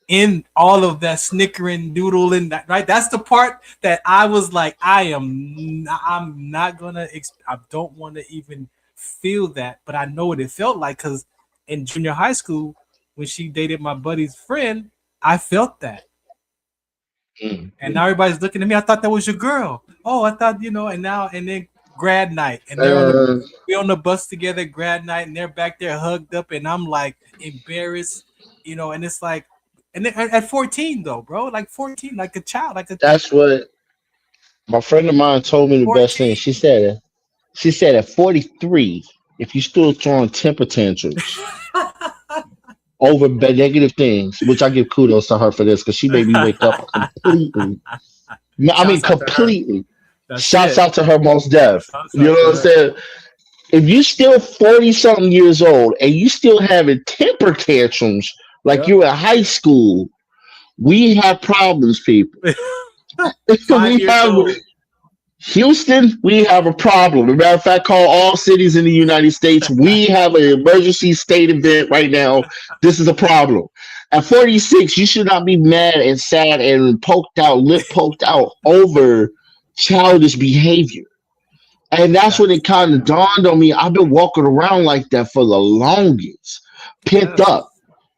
in all of that snickering, doodling, that right. That's the part that I was like, I'm not gonna. I don't want to even feel that, but I know what it felt like because in junior high school, when she dated my buddy's friend, I felt that. And now everybody's looking at me. I thought that was your girl. Oh, I thought, and then grad night, and we're on the bus together, grad night, and they're back there hugged up, and I'm like embarrassed, and it's like, and then at 14 though, bro, like 14, like a child, That's what my friend of mine told me the 14. best thing. She said at 43, if you still throwing temper tantrums over negative things, which I give kudos to her for this because she made me wake up completely. I mean, completely. Shouts out to her, most def. You know what I'm saying? If you still 40-something years old and you still having temper tantrums like you're in high school, we have problems, people. Houston, we have a problem. As a matter of fact, call all cities in the United States. We have an emergency state event right now. This is a problem. At 46, you should not be mad and sad and lip poked out over childish behavior. And that's when it kind of dawned on me. I've been walking around like that for the longest, pent up,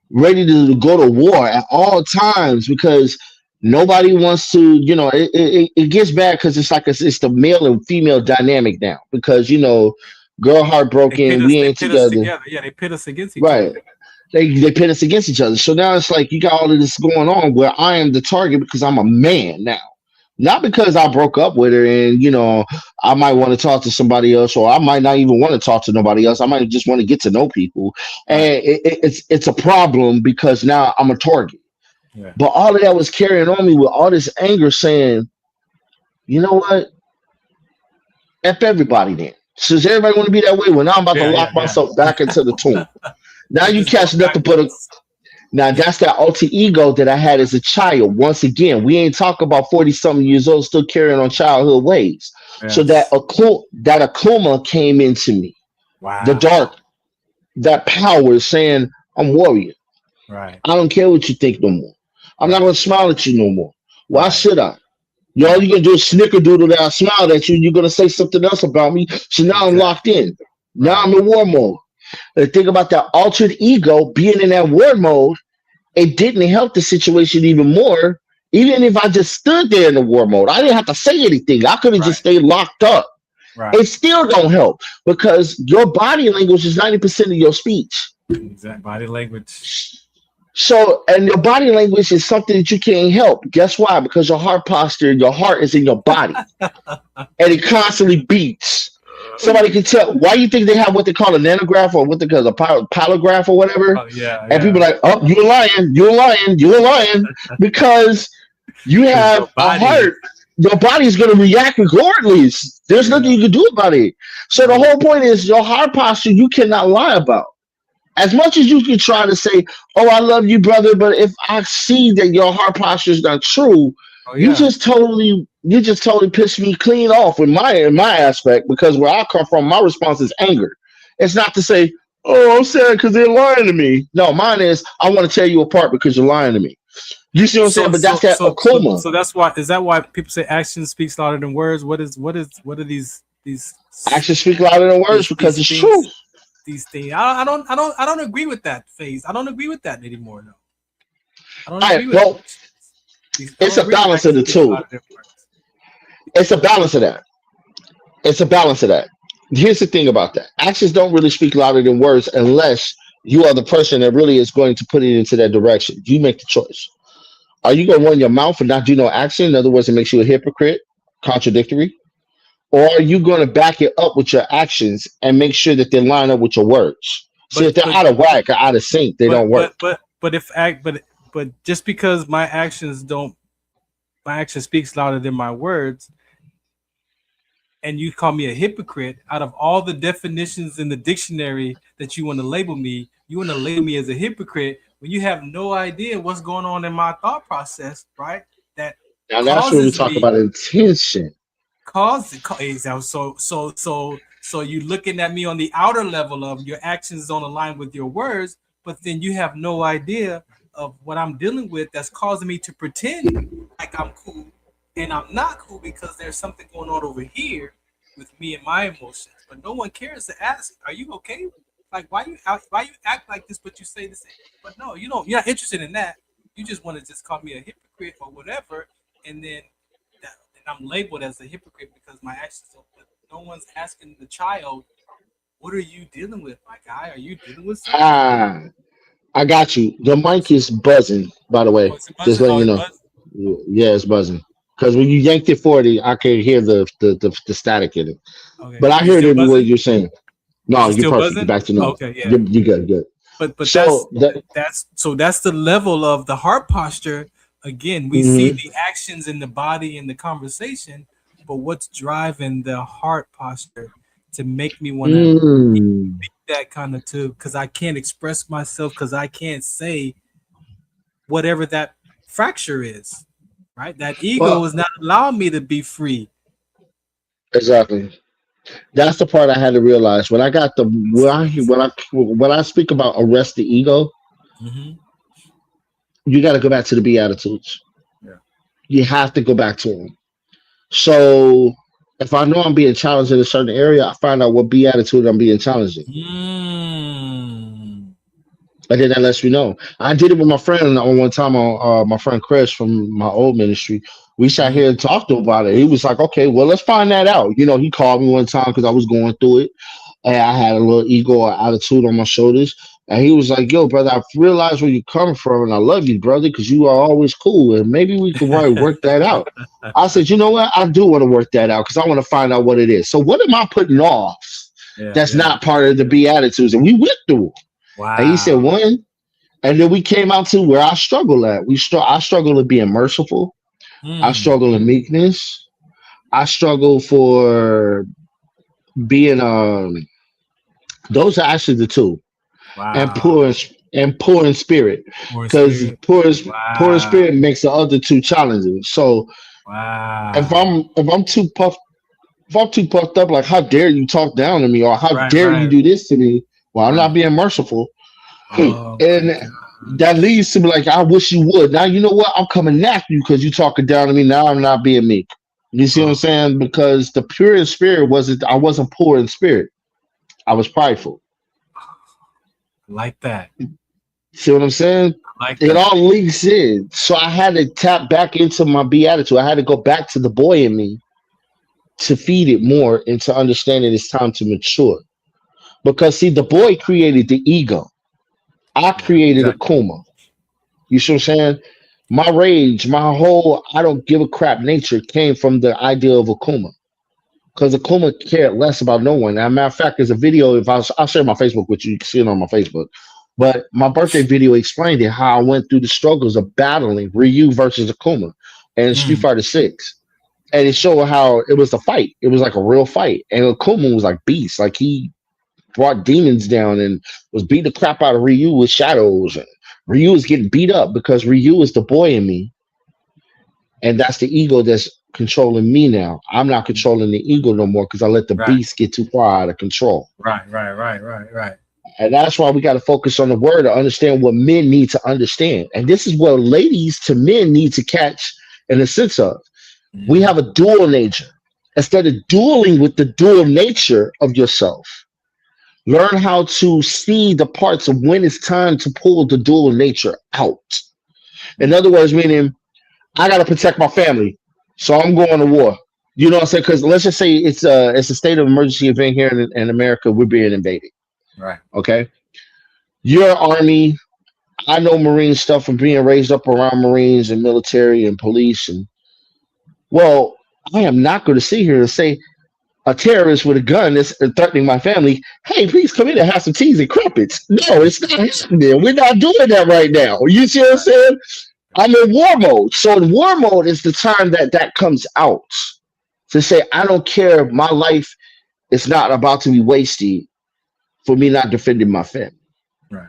ready to go to war at all times because nobody wants to, it gets bad because it's like it's the male and female dynamic now because, girl heartbroken, we ain't together. Yeah, they pit us against each other. They pit us against each other. So now it's like you got all of this going on where I am the target because I'm a man now. Not because I broke up with her and, I might want to talk to somebody else or I might not even want to talk to nobody else. I might just want to get to know people. And it's a problem because now I'm a target. Yeah. But all of that was carrying on me with all this anger saying, you know what? F everybody then. Since everybody want to be that way, well, now I'm about to lock myself back into the tomb. Now you catch nothing but now that's that alter ego that I had as a child. Once again, we ain't talking about 40-something years old still carrying on childhood ways. Yes. So that Akuma came into me. Wow. The dark, that power saying, I'm warrior. Right. I don't care what you think no more. I'm not going to smile at you no more. Why should I? All you're going to do is snickerdoodle that I smiled at you and you're going to say something else about me. So now I'm locked in. Now I'm in war mode. The thing about that altered ego being in that war mode, it didn't help the situation even more. Even if I just stood there in the war mode, I didn't have to say anything. I could have just stayed locked up. Right. It still don't help because your body language is 90% of your speech. Exact body language. So, and your body language is something that you can't help. Guess why? Because your heart posture, your heart is in your body. And it constantly beats. Somebody can tell. Why you think they have what they call a nanograph or what they call a polygraph or whatever? And people are like, oh, you're lying. Because you have a heart. Your body's going to react regardless. There's nothing you can do about it. So the whole point is your heart posture you cannot lie about. As much as you can try to say, oh, I love you, brother, but if I see that your heart posture is not true, you just totally pissed me clean off in my aspect because where I come from, my response is anger. It's not to say, oh, I'm sad because they're lying to me. No, mine is I want to tear you apart because you're lying to me. You see what I'm saying? But that's that Akuma. So that's why. Is that why people say action speaks louder than words? What are these actions speak louder than words because it's true. These things. I don't agree with that phase. I don't agree with that anymore. No. I don't agree with that. It's a balance of the two. It's a balance of that. Here's the thing about that. Actions don't really speak louder than words unless you are the person that really is going to put it into that direction. You make the choice. Are you going to run your mouth and not do no action? In other words, it makes you a hypocrite, contradictory. Or are you going to back it up with your actions and make sure that they line up with your words? So if they're out of whack or out of sync, they don't work. But just because my action speaks louder than my words, and you call me a hypocrite, out of all the definitions in the dictionary that you want to label me, you want to label me as a hypocrite when you have no idea what's going on in my thought process, right? Now that's when we talk about intention. So you looking at me on the outer level of your actions don't align with your words, but then you have no idea of what I'm dealing with that's causing me to pretend like I'm cool and I'm not cool because there's something going on over here with me and my emotions. But no one cares to ask, "Are you okay? Like, why you act like this, but you say this?" But no, you don't. You're not interested in that. You just want to just call me a hypocrite or whatever, and then I'm labeled as a hypocrite because my actions don't. But no one's asking the child, "What are you dealing with, my guy? Are you dealing with something?" Ah, I got you. The mic is buzzing, by the Oh, way. it's a Just buzzing. letting Oh, you it's know. buzzing. Yeah, it's buzzing. Because when you yanked it 40, I could hear the static in it. Okay, But I is it heard still every word buzzing? you're saying. Is No, it you're still perfect. You're buzzing? back to normal. Okay, yeah. You're good, good. But So that that's the level of the heart posture. Again, we see mhm. the actions in the body in the conversation, but what's driving the heart posture to make me want to Mm. be that kind of too? Because I can't express myself because I can't say whatever that fracture is. Right, that ego Well, is not allowing me to be free. exactly. That's the part I had to realize when I got the when I speak about arrest the ego, Mm-hmm. you got to go back to the beatitudes. Yeah. You have to go back to them. So if I know I'm being challenged in a certain area, I find out what beatitude I'm being challenged in. Mm. And then that lets me know. I did it with my friend on one time on my friend Chris from my old ministry. We sat Mm. here and talked about it. He was like, "Okay, well, let's find that out." He called me one time because I was going through it, and I had a little ego or attitude on my shoulders. And he was like, "Yo, brother, I realize where you're coming from, and I love you, brother, because you are always cool, and maybe we could work that out." I said, "You know what? I do want to work that out because I want to find out what it is. So what am I putting off Yeah, that's yeah. not part of the beatitudes?" And we went through it. And he said, Wow. "One." And then we came out to where I struggle at. I struggle at being merciful. I Mm. struggle in meekness. I struggle for being those are actually the two. And Wow. poor in spirit. More Because spirit. poor in Wow. spirit makes the other two challenging. So if Wow. I'm too puffed up, like how dare you talk down to me, or how Right, dare you right, do this to me, well, I'm right. not being merciful. Oh my And that gosh. leads to me like, I wish you would. Now you know what? I'm coming after you because you talking down to me. Now I'm not being meek. You see what I'm Oh, saying? Because the pure in spirit I wasn't poor in spirit. I was prideful. like that. See what I'm saying? Like It that. all links in. So I had to tap back into my beatitude. I had to go back to the boy in me to feed it more and to understand that it's time to mature. Because see, the boy created the ego. I Yeah, created a exactly. Kuma. You see what I'm saying? My rage, my whole I don't give a crap nature came from the idea of Akuma. Because Akuma cared less about no one. As a matter of fact, there's a video, I'll share my Facebook with you. You can see it on my Facebook. But my birthday video explained it, how I went through the struggles of battling Ryu versus Akuma and Street Mm. Fighter 6. And it showed how it was a fight. It was like a real fight. And Akuma was like beast. Like he brought demons down and was beating the crap out of Ryu with shadows. And Ryu was getting beat up because Ryu is the boy in me, and that's the ego that's controlling me now. I'm not controlling the ego no more because I let the Right, beast get too far out of control. right, right, right, right, right. And that's why we got to focus on the word to understand what men need to understand. And this is what ladies to men need to catch in the sense of we Mm. have a dual nature. Instead of dueling with the dual nature of yourself, learn how to see the parts of when it's time to pull the dual nature out. In other words, meaning I got to protect my family, so I'm going to war. You know what I'm saying? Because let's just say it's a state of emergency event here in America. We're being invaded. Right. Okay, you're Army. I know Marine stuff from being raised up around Marines and military and police. And well, I am not going to sit here and say a terrorist with a gun is threatening my family. Hey, please come in and have some teas and crumpets. No, it's not happening. We're not doing that right now. You see what I'm Right. saying? I'm in war mode. So in war mode is the time that comes out to say, I don't care. My life is not about to be wasted for me not defending my family. Right.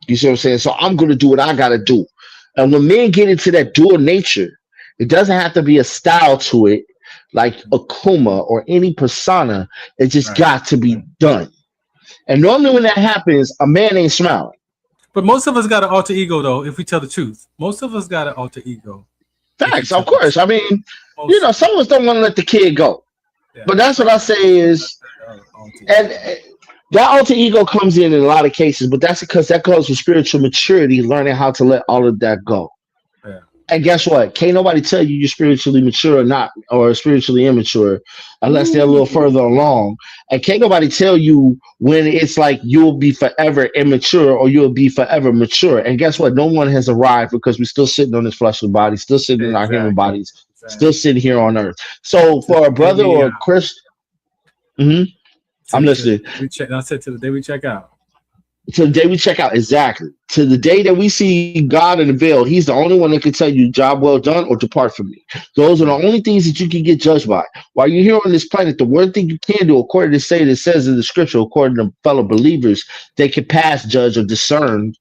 You see what I'm saying? So I'm going to do what I got to do. And when men get into that dual nature, it doesn't have to be a style to it like Akuma or any persona. It just Right. got to be done. And normally when that happens, a man ain't smiling. But most of us got an alter ego, though. If we tell the truth, most of us got an alter ego. Facts, of course. I mean, some of us don't want to let the kid go. Yeah. But that's what I say is, and that alter ego comes in a lot of cases, but that's because that goes with spiritual maturity, learning how to let all of that go. Yeah. And guess what? Can't nobody tell you you're spiritually mature or not, or spiritually immature, unless they're a little further along. And can't nobody tell you when it's like you'll be forever immature or you'll be forever mature. And guess what? No one has arrived, because we're still sitting on this fleshly body, still sitting in our human bodies, still sitting here on earth. So for a brother or a Christian, I'm listening. I said to the day we check out. To the day we check out, exactly. To the day that we see God in the veil, he's the only one that can tell you, job well done or depart from me. Those are the only things that you can get judged by. While you're here on this planet, the one thing you can do, according to it says in the scripture, according to fellow believers, they can pass, judge, or discern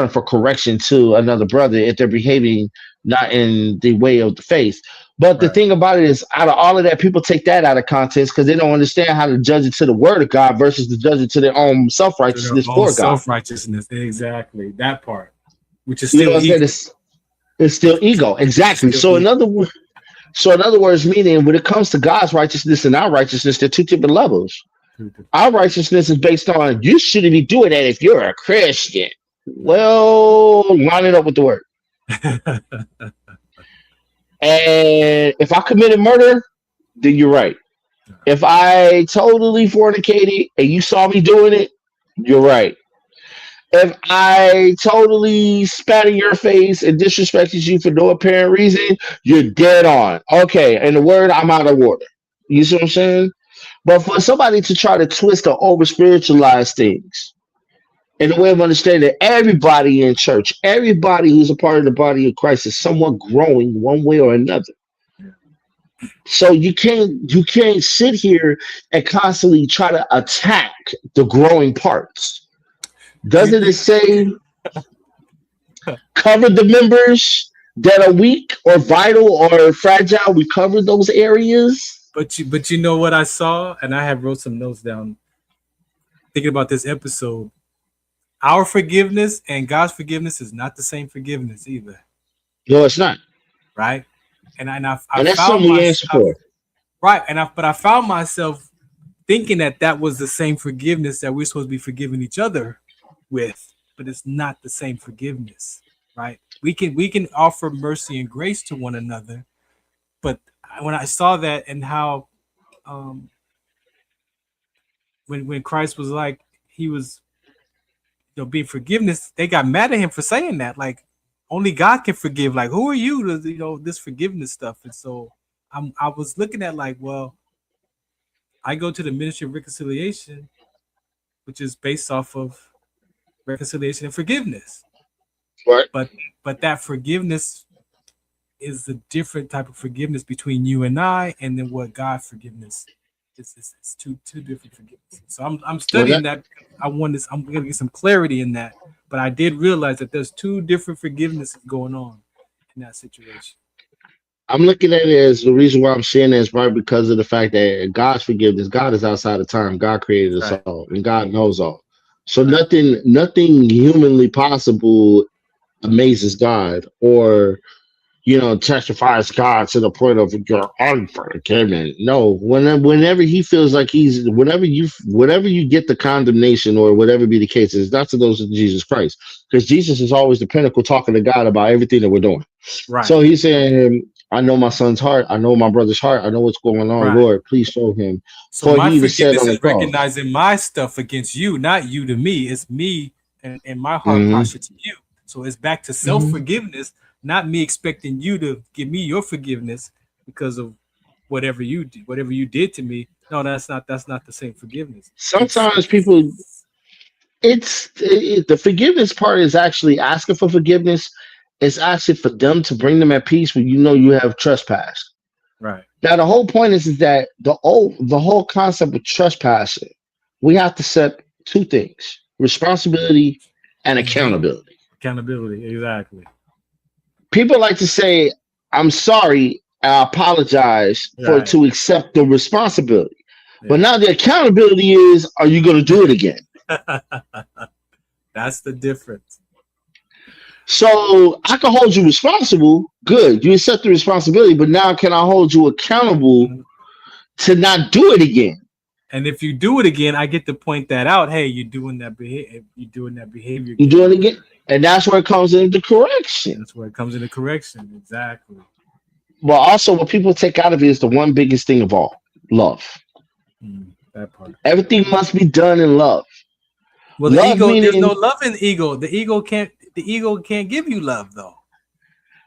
for correction to another brother if they're behaving not in the way of the faith. But the thing about it is, out of all of that, people take that out of context because they don't understand how to judge it to the word of God versus to judge it to their own self-righteousness for God. Self-righteousness, exactly. That part, which is still ego. It's still ego, exactly. So in other words, meaning when it comes to God's righteousness and our righteousness, they're two different levels. Our righteousness is based on, you shouldn't be doing that if you're a Christian. Well, line it up with the word. And if I committed murder, then you're right. If I totally fornicated and you saw me doing it, you're right. If I totally spat in your face and disrespected you for no apparent reason, you're dead on. Okay, in the word, I'm out of order. You see what I'm saying? But for somebody to try to twist or over spiritualize things in a way of understanding that everybody in church, everybody who's a part of the body of Christ is somewhat growing one way or another. So you can't sit here and constantly try to attack the growing parts. Doesn't it say cover the members that are weak or vital or fragile? We cover those areas. But you know what I saw, and I have wrote some notes down thinking about this episode. Our forgiveness and God's forgiveness is not the same forgiveness either. No, it's not. Right? And I that's something we asked for. Right. But I found myself thinking that was the same forgiveness that we're supposed to be forgiving each other with, but it's not the same forgiveness. Right? We can offer mercy and grace to one another, but when I saw that and how when Christ was like, he was being forgiveness, they got mad at him for saying that. Like, only God can forgive. Like, who are you to this forgiveness stuff? And so I was looking at like, well, I go to the ministry of reconciliation, which is based off of reconciliation and forgiveness. Right. But that forgiveness is a different type of forgiveness between you and I, and then what God forgiveness is. It's two different forgiveness. So I'm studying that. I'm gonna get some clarity in that. But I did realize that there's two different forgivenesses going on in that situation. I'm looking at it as the reason why I'm saying that is right because of the fact that God's forgiveness, God is outside of time. God created us all, and God knows all. So nothing humanly possible amazes God or testifies God to the point of your unforgiven. No, whenever he feels like whenever you get the condemnation or whatever be the case, it's not to those of Jesus Christ, because Jesus is always the pinnacle talking to God about everything that we're doing. Right. So he's saying, I know my son's heart. I know my brother's heart. I know what's going on. Right. Lord, please show him. So my forgiveness is recognizing my stuff against you, not you to me. It's me and my heart posture to you. So it's back to self-forgiveness. Not me expecting you to give me your forgiveness because of whatever you did to me. No, that's not the same forgiveness. Sometimes people, the forgiveness part is actually asking for forgiveness. It's actually for them to bring them at peace when you have trespassed. Right. Now the whole point is that the whole concept of trespassing, we have to set two things: responsibility and accountability. Accountability, exactly. People like to say, I'm sorry, I apologize to accept the responsibility. Yeah. But now the accountability is, are you going to do it again? That's the difference. So I can hold you responsible. Good. You accept the responsibility, but now can I hold you accountable to not do it again? And if you do it again, I get to point that out. Hey, you're doing that behavior. You're doing that behavior. You do it again, and that's where it comes into correction. That's where it comes into correction. Exactly. But also, what people take out of it is the one biggest thing of all: love. That part. Everything must be done in love. Well, the love ego. meaning, There's no love in the ego. The ego can't give you love, though.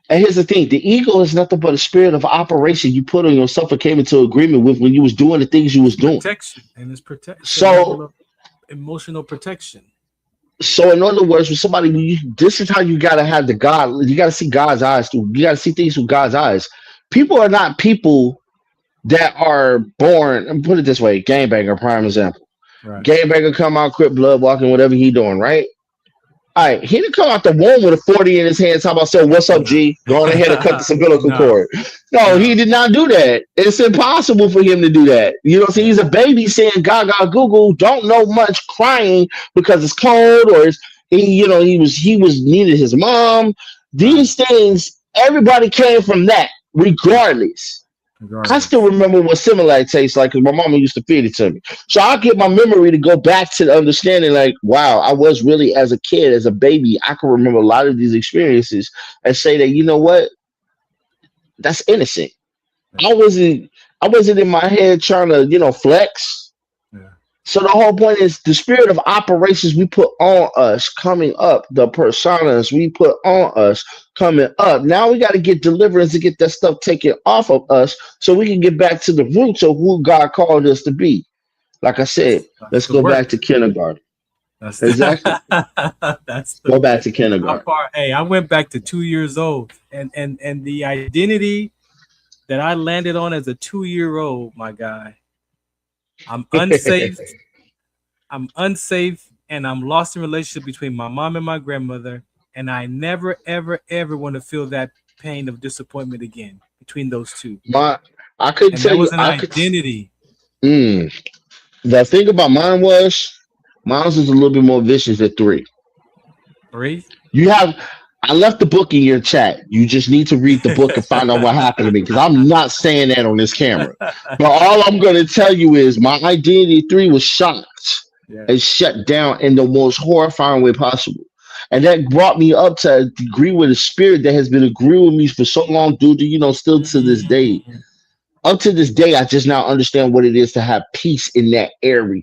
And here's the thing: the ego is nothing but a spirit of operation you put on yourself and came into agreement with when you was doing the things you was doing. Protection, and it's protection. So emotional protection. So in other words, with somebody, this is how you gotta have the God. You gotta see God's eyes too. You gotta see things through God's eyes. People are not people that are born. And put it this way: gangbanger, prime example. Right. Gangbanger come out, quit blood walking, whatever he doing, right? All right, he didn't come out the womb with a 40 in his hand. Talking about saying, "What's up, G?" Going ahead and cut the umbilical cord. No, he did not do that. It's impossible for him to do that. You know what I'm saying? He's a baby saying "Gaga Google," don't know much, crying because it's cold, or he was needed his mom. These things, everybody came from that, regardless. I still remember what Similac tastes like because my mama used to feed it to me. So I get my memory to go back to the understanding, like, wow, I was really, as a kid, as a baby, I can remember a lot of these experiences and say that, you know what, that's innocent. I wasn't in my head trying to, flex. So the whole point is the spirit of operations we put on us coming up, the personas we put on us coming up. Now we got to get deliverance to get that stuff taken off of us so we can get back to the roots of who God called us to be. Like I said, let's go back to kindergarten. Exactly. Go back to kindergarten. I went back to 2 years old, and the identity that I landed on as a 2-year-old, my guy. I'm unsafe. I'm unsafe, and I'm lost in relationship between my mom and my grandmother, and I never, ever, ever want to feel that pain of disappointment again between those two. I couldn't tell you. That was an identity. The thing about mine was a little bit more vicious at 3. 3? I left the book in your chat. You just need to read the book and find out what happened to me because I'm not saying that on this camera. But all I'm going to tell you is my identity 3 was shocked and shut down in the most horrifying way possible. And that brought me up to agree with a spirit that has been agreeing with me for so long, due to, still to this day. Up to this day, I just now understand what it is to have peace in that area.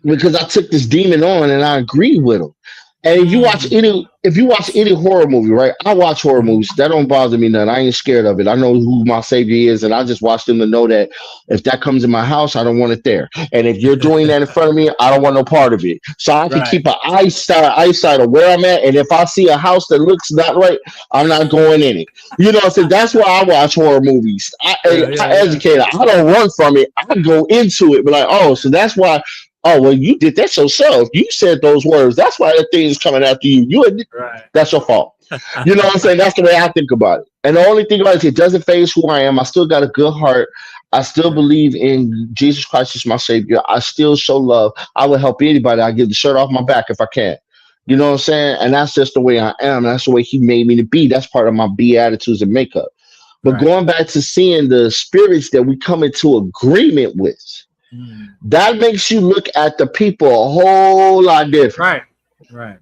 Because I took this demon on and I agreed with him. And if you watch any horror movie, right? I watch horror movies. That don't bother me none. I ain't scared of it. I know who my savior is, and I just watch them to know that if that comes in my house, I don't want it there. And if you're doing that in front of me, I don't want no part of it. So I can keep an eyesight of where I'm at. And if I see a house that looks not right, I'm not going in it. You know what I'm saying? That's why I watch horror movies. I educate. I don't run from it. I go into it, but like, oh, so that's why. Oh, well, you did that yourself. You said those words. That's why that thing is coming after you. That's your fault. You know what I'm saying? That's the way I think about it. And the only thing about it doesn't phase who I am. I still got a good heart. I still believe in Jesus Christ as my savior. I still show love. I would help anybody. I give the shirt off my back if I can. You know what I'm saying? And that's just the way I am. That's the way he made me to be. That's part of my attitudes and makeup. But going back to seeing the spirits that we come into agreement with, that makes you look at the people a whole lot different. Right.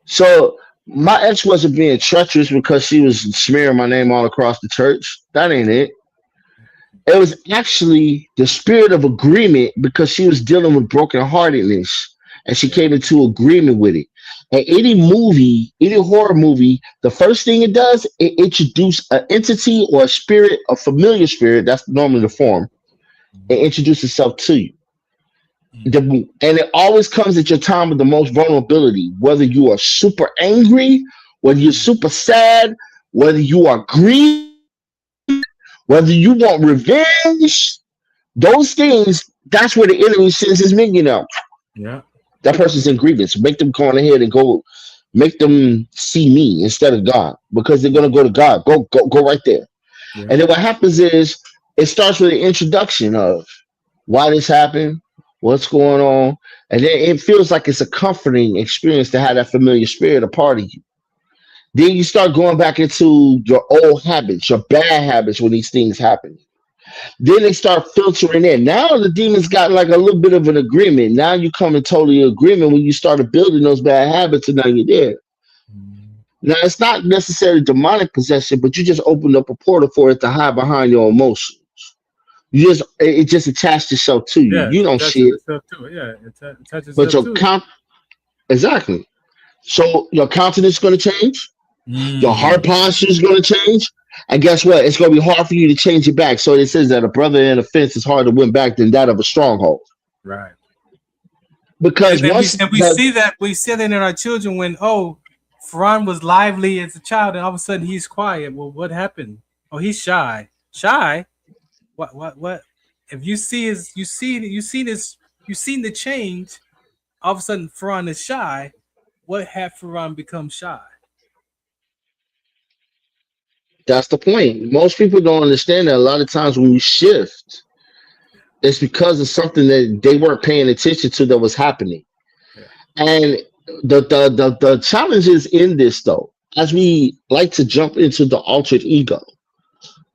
So my ex wasn't being treacherous because she was smearing my name all across the church. That ain't it. It was actually the spirit of agreement because she was dealing with brokenheartedness and she came into agreement with it. And any horror movie, the first thing it does, it introduces an entity or a spirit, a familiar spirit, that's normally the form, and introduce itself to you. And it always comes at your time with the most vulnerability, whether you are super angry, whether you're super sad, whether you are grieved, whether you want revenge, those things, that's where the enemy sends his minion out. Yeah. That person's in grievance. Make them go on ahead and go, make them see me instead of God, because they're going to go to God. Go right there. Yeah. And then what happens is, it starts with an introduction of why this happened, What's going on? And then it feels like it's a comforting experience to have that familiar spirit a part of you. Then you start going back into your old habits, your bad habits when these things happen. Then they start filtering in. Now the demons got like a little bit of an agreement. Now you come in totally agreement when you started building those bad habits, and now you're there. Now it's not necessarily demonic possession, but you just opened up a portal for it to hide behind your emotions. You just it just attached itself to you. Yeah, You don't touches see it, itself to it. Yeah, it touches but itself your to it. exactly. So your countenance is going to change. Your heart Mm, posture is going to change. And guess what? It's going to be hard for you to change it back. So it says that a brother in a fence is harder to win back than that of a stronghold. right. Because once And we see that in our children when Farron was lively as a child and all of a sudden he's quiet. Well, what happened? Oh, he's shy. Shy? What? If you see you've seen the change, all of a sudden Farron is shy. What had Farron become shy? that's the point. Most people don't understand that a lot of times when we shift, it's because of something that they weren't paying attention to that was happening. Yeah. And the challenge is in this though, as we like to jump into the altered ego,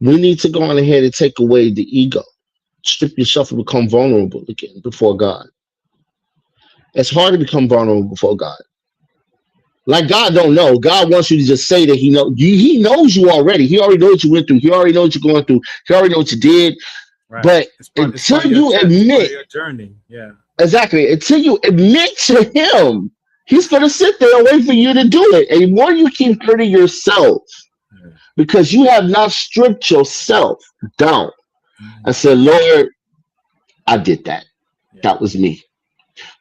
we need to go on ahead and take away the ego, strip yourself and become vulnerable again before God. It's hard to become vulnerable before God. Like God don't know. God wants you to just say that He know you. He knows you already. He already knows what you went through. He already knows what you're going through. He already knows what you did. Right. But It's part until of you it's part admit, of your journey. Yeah. exactly, until you admit to Him, He's gonna sit there and wait for you to do it. And the more you keep hurting yourself Yeah. because you have not stripped yourself down and said, Lord, I did that. Yeah. That was me.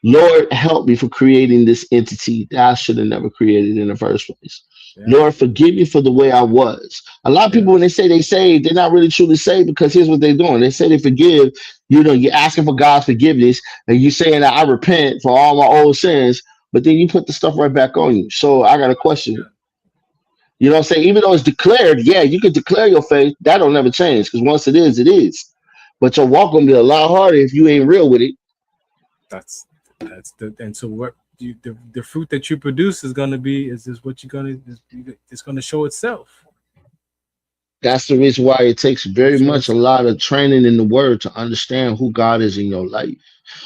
Lord, help me for creating this entity that I should have never created in the first place. Yeah. Lord, forgive me for the way I was. A lot of people, when they say they saved, they're not really truly saved because here's what they're doing. They say they forgive. You're asking for God's forgiveness and you're saying that I repent for all my old sins, but then you put the stuff right back on you. So I got a question. You know what I'm saying? Even though it's declared, yeah, you can declare your faith. That'll never change because once it is, it is. But your walk going to be a lot harder if you ain't real with it. That's and so what the fruit that you produce is going to be is this what you're going to it's going to show itself. That's the reason why it takes very much a lot of training in the word to understand who God is in your life.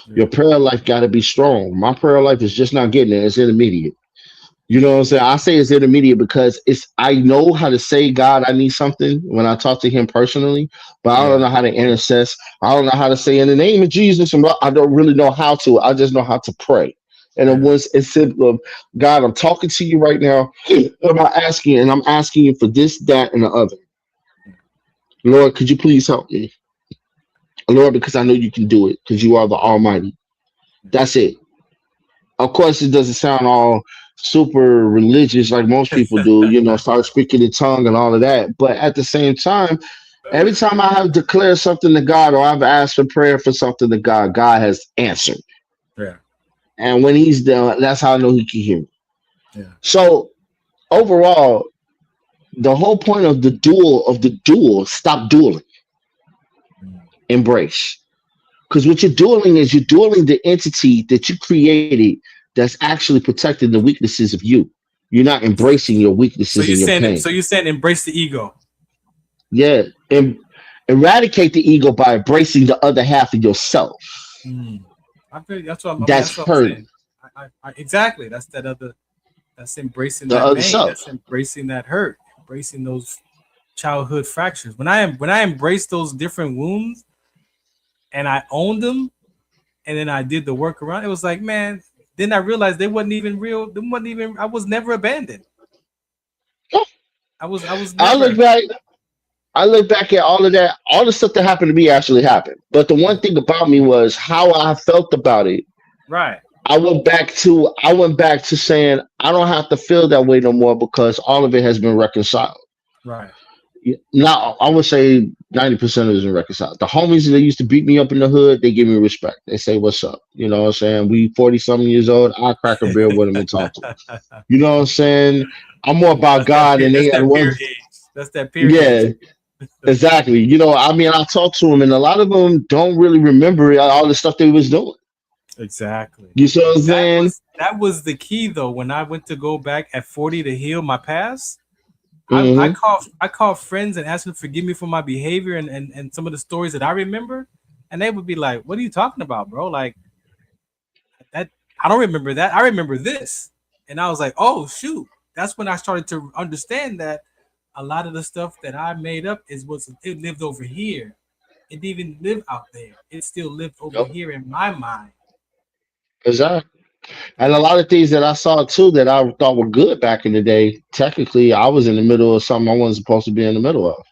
Yeah. Your prayer life got to be strong. My prayer life is just not getting there. It's intermediate. You know what I'm saying? I say it's intermediate because I know how to say, God, I need something when I talk to Him personally, but I don't know how to intercess. I don't know how to say in the name of Jesus. And I don't really know how to. I just know how to pray. And it was simple. God, I'm talking to you right now. I'm asking you for this, that, and the other. Lord, could you please help me? Lord, because I know you can do it because you are the Almighty. That's it. Of course, it doesn't sound all super religious like most people do, start speaking in tongue and all of that. But at the same time, every time I have declared something to God or I've asked for prayer for something to God, God has answered. Yeah. And when He's done, that's how I know He can hear me. Yeah. So overall, the whole point of the duel, stop dueling. Embrace. Because what you're dueling is you're dueling the entity that you created that's actually protecting the weaknesses of you. You're not embracing your weaknesses and your pain. So you're saying embrace the ego. Yeah. Eradicate the ego by embracing the other half of yourself. I feel that's what I'm hurt. saying. Exactly. That's embracing The that other pain. self. That's embracing that hurt. Embracing those childhood fractures. When I embrace those different wounds and I owned them and then I did the work around, it was like, man, then I realized they wasn't even real. I was never abandoned. I was never. I look back at all of that, all the stuff that happened to me actually happened. But the one thing about me was how I felt about it. Right. I went back to saying I don't have to feel that way no more because all of it has been reconciled. Right. Now I would say 90% of it is reconciled. The homies that used to beat me up in the hood, they give me respect. They say, "What's up?" You know what I'm saying? We 40-something years old. I crack a beer with them and talk to them. You know what I'm saying? I'm more about God, and they had one. That's that period. Yeah, exactly. I talk to them, and a lot of them don't really remember all the stuff they was doing. Exactly. You see what I'm saying? That was the key though. When I went to go back at 40 to heal my past, I Hmm. called friends and asked them to forgive me for my behavior and some of the stories that I remember, and they would be like, "What are you talking about, bro? Like that I don't remember that. I remember this." And I was like, "Oh shoot." That's when I started to understand that a lot of the stuff that I made up it lived over here. It didn't even live out there. It still lived over Yep. here in my mind. Exactly. And a lot of things that I saw too that I thought were good back in the day, technically, I was in the middle of something I wasn't supposed to be in the middle of.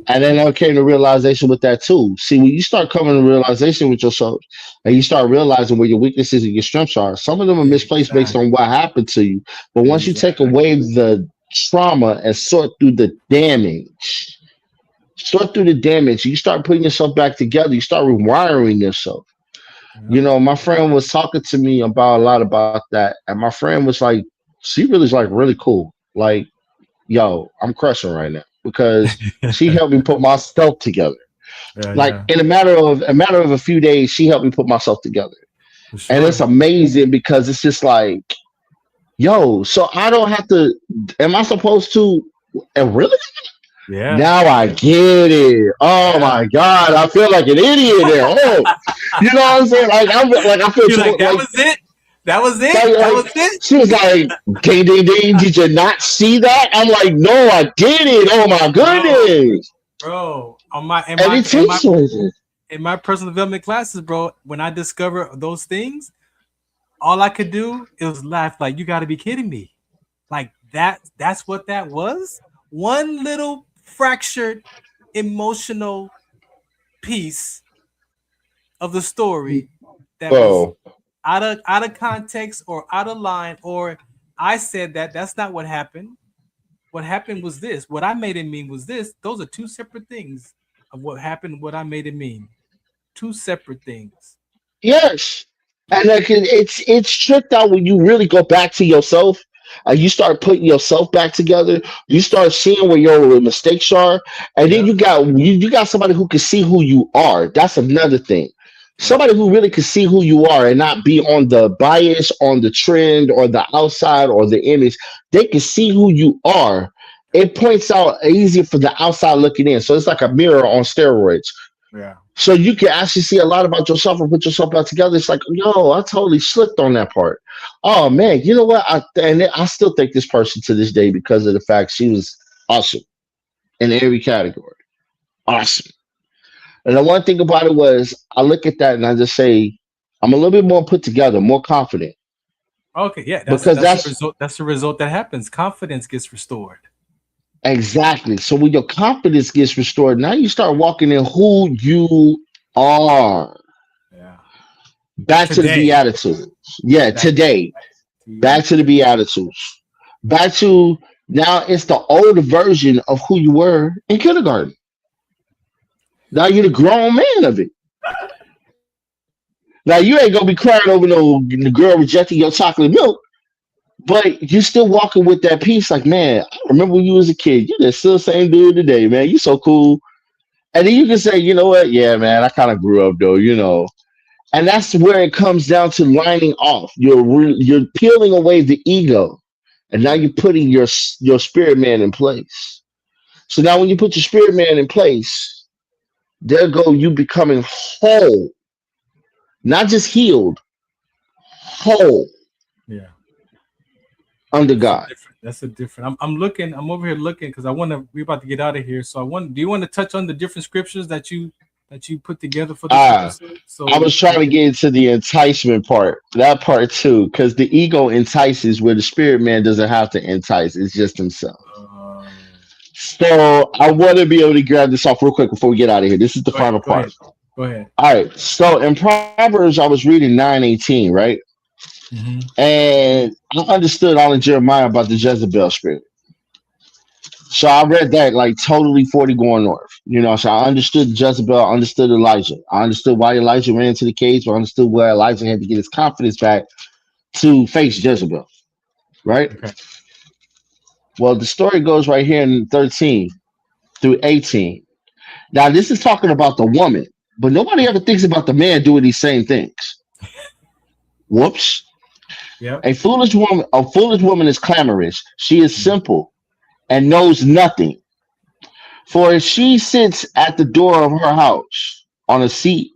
And then I came to realization with that too. See, when you start coming to realization with yourself and you start realizing where your weaknesses and your strengths are, some of them are misplaced based Exactly. on what happened to you. But once you take Exactly. away the trauma and sort through the damage, you start putting yourself back together, you start rewiring yourself. Yep. My friend was talking to me about a lot about that, and my friend was like, she really is like really cool. Like, yo, I'm crushing right now because she helped me put myself together. Yeah, Like yeah, in a matter of a few days, she helped me put myself together. for And it's sure. amazing because it's just like, yo, so I don't have to, am I supposed to, and really? Yeah, Now I get it. Oh yeah. my God. I feel like an idiot there. Oh, you know what I'm saying? Like I feel You're like, that like was it. That was it. Like, That like was it, she was like, ding, ding, ding. Did you not see that? I'm like, no, I did it. Oh my bro. goodness. Bro, on my And it tastes like it. in my personal development classes, bro, when I discover those things, all I could do is laugh. Like, you got to be kidding me. Like that's what that was. One little fractured emotional piece of the story that was Bro, out of context or out of line, or I said that's not what happened. What happened was this. What I made it mean was this. Those are two separate things of what happened, what I made it mean. Two separate things. yes. And like it's tricked out when you really go back to yourself and you start putting yourself back together. You start seeing where your mistakes are, and then Yep. you got somebody who can see who you are. That's another thing. Yep. Somebody who really can see who you are and not be on the bias, on the trend, or the outside, or the image. They can see who you are. It points out easier for the outside looking in. So it's like a mirror on steroids. Yeah. So you can actually see a lot about yourself and put yourself back together. It's like, yo, I totally slipped on that part. Oh man, you know what? I still think this person to this day because of the fact she was awesome in every category. Awesome. And the one thing about it was I look at that and I just say, I'm a little bit more put together, more confident. Okay, yeah, Because that's the that's result. That's the result that happens. Confidence gets restored. exactly. So when your confidence gets restored, now you start walking in who you are. Yeah. Back to the Today. Beatitudes. Yeah, Back today. to Back you. to the Beatitudes. Back to now it's the older version of who you were in kindergarten. Now you're the grown man of it. Now you ain't gonna be crying over no the girl rejecting your chocolate milk, but you still walking with that peace. Like, man, I remember when you was a kid. You're the still same dude today, man. You so cool. And then you can say, you know what? Yeah, man, I kind of grew up though. And that's where it comes down to lining off. You're peeling away the ego, and now Yeah. you're putting your spirit man in place. So now when you put your spirit man in place, there go you becoming whole, not just healed, whole Yeah. under That's a God. different. That's a different. I'm looking. I'm over here looking because I want to. We're about to get out of here. So I want. Do you want to touch on the different scriptures that you put together for this Ah, episode? I So was trying to get into the enticement part, that part too, because the ego entices where the spirit man doesn't have to entice. It's just himself. uh, So I want to be able to grab this off real quick before we get out of here. This is the go ahead. final Go ahead. part. Go ahead. All right. So in Proverbs, I was reading 9:18, right? Mm-hmm. And I understood all in Jeremiah about the Jezebel spirit. So I read that like totally 40 going north. So I understood Jezebel, I understood Elijah. I understood why Elijah ran into the cage, but I understood where Elijah had to get his confidence back to face Jezebel, right? Okay. Well, the story goes right here in 13 through 18. Now, this is talking about the woman, but nobody ever thinks about the man doing these same things. Whoops. Yep. A foolish woman is clamorous. She is simple and knows nothing. For if she sits at the door of her house on a seat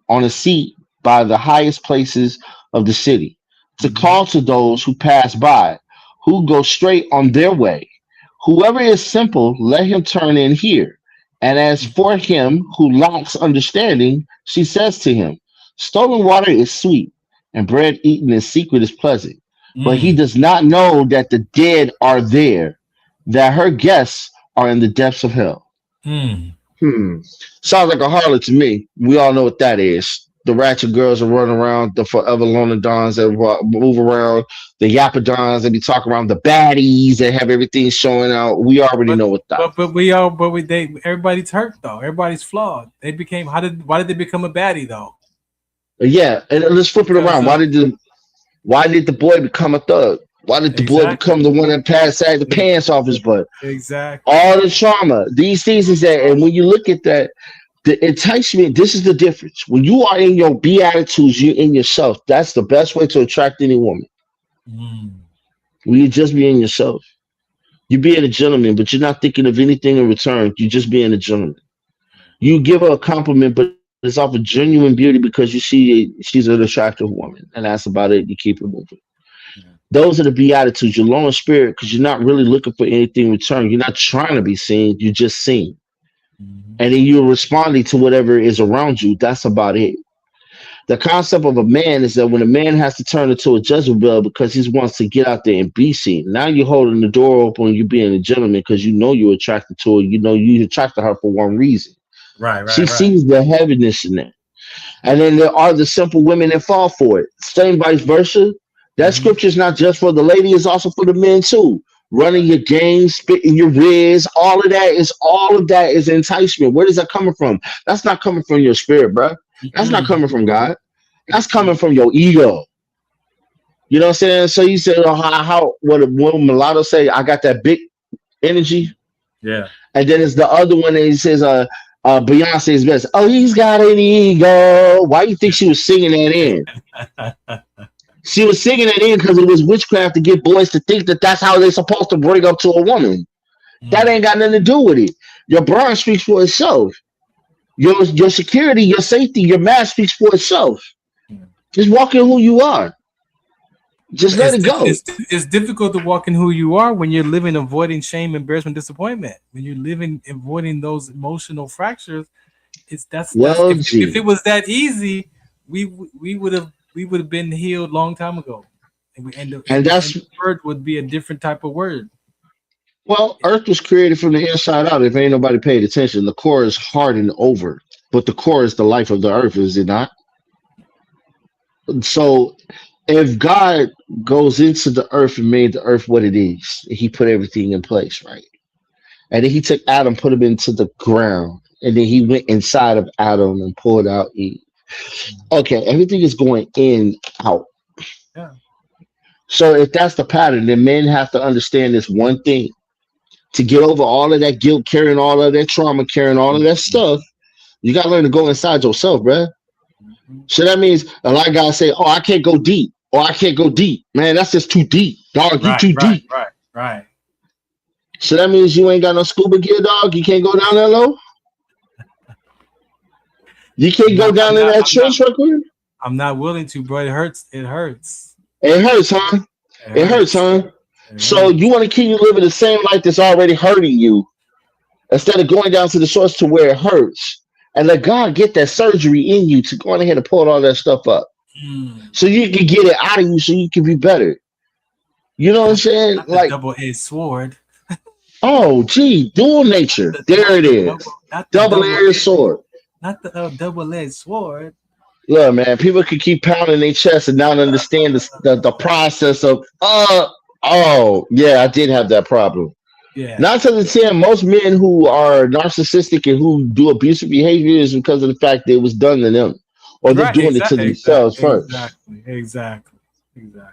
by the highest places of the city, to call to those who pass by, who go straight on their way. Whoever is simple, let him turn in here. And as for him who lacks understanding, she says to him, stolen water is sweet, and bread eaten in secret is pleasant. But he does not know that the dead are there, that her guests are in the depths of hell. Sounds like a harlot to me. We all know what that is. The ratchet girls are running around, the forever lonely dons that move around, the yappadons that be talking around, the baddies that have everything showing out. We already know what that. Everybody's hurt though. Everybody's flawed. Why did they become a baddie though? Yeah, and let's flip it around. Why did the boy become a thug? Why did the boy become the one that sagged the pants off his butt? Exactly. All the trauma. These things is that, and when you look at that, the enticement, this is the difference. When you are in your beatitudes, you're in yourself. That's the best way to attract any woman. When you just be in yourself. You're being a gentleman, but you're not thinking of anything in return. You're just being a gentleman. You give her a compliment, but it's off of genuine beauty because you see she's an attractive woman. And that's about it. You keep it moving. Those are the beatitudes. You're low in spirit because you're not really looking for anything in return. You're not trying to be seen. You're just seen. And then you're responding to whatever is around you. That's about it. The concept of a man is that when a man has to turn into a Jezebel because he wants to get out there and be seen. Now you're holding the door open and you're being a gentleman because you know you're attracted to her. You know you attracted her for one reason. Right. She sees the heaviness in that. And then there are the simple women that fall for it. Same vice versa. That scripture is not just for the lady, it's also for the men too. Running your game, spitting your riz, all of that is enticement. Where is that coming from? That's not coming from your spirit, bro. That's not coming from God. That's coming from your ego. You know what I'm saying? So you said what mulatto say, I got that big energy. Yeah. And then it's the other one that he says, Beyonce's best. Oh, he's got an ego. Why do you think she was singing that in? She was singing it in because it was witchcraft to get boys to think that that's how they're supposed to bring up to a woman. That ain't got nothing to do with it. Your brand speaks for itself. Your security, your safety, your mask speaks for itself. Just walk in who you are. Just let it go. It's difficult to walk in who you are when you're living avoiding shame, embarrassment, disappointment. When you're living avoiding those emotional fractures, if it was that easy, we would have been healed long time ago, and the word would be a different type of word. Well, Earth was created from the inside out. If ain't nobody paid attention, the core is hardened over, but the core is the life of the Earth, is it not? So, if God goes into the Earth and made the Earth what it is, He put everything in place, right? And then He took Adam, put him into the ground, and then He went inside of Adam and pulled out Eve. Okay, everything is going in, out. Yeah. So if that's the pattern, then men have to understand this one thing. To get over all of that guilt, carrying all of that trauma, carrying all of that stuff, you got to learn to go inside yourself, bruh. So that means a lot of guys say, oh, I can't go deep. Or I can't go deep. Man, that's just too deep. Dog, you too deep. Right. So that means you ain't got no scuba gear, dog? You can't go down that low? You can't go down in that trench right quick? I'm not willing to, bro. It hurts. It hurts. It hurts, huh? It hurts, huh? So you want to keep you living the same life that's already hurting you instead of going down to the source to where it hurts and let God get that surgery in you to go on ahead and pull all that stuff up so you can get it out of you so you can be better. You know what I'm saying? Like double-edged sword. Oh, gee, dual nature. There it is. Double-edged sword. Not the double-edged sword. Look, man, people can keep pounding their chest and not understand the process of, oh, yeah, I did have that problem. Yeah. 9 times out of 10, most men who are narcissistic and who do abusive behavior is because of the fact that it was done to them, or they're doing it to themselves first. Exactly.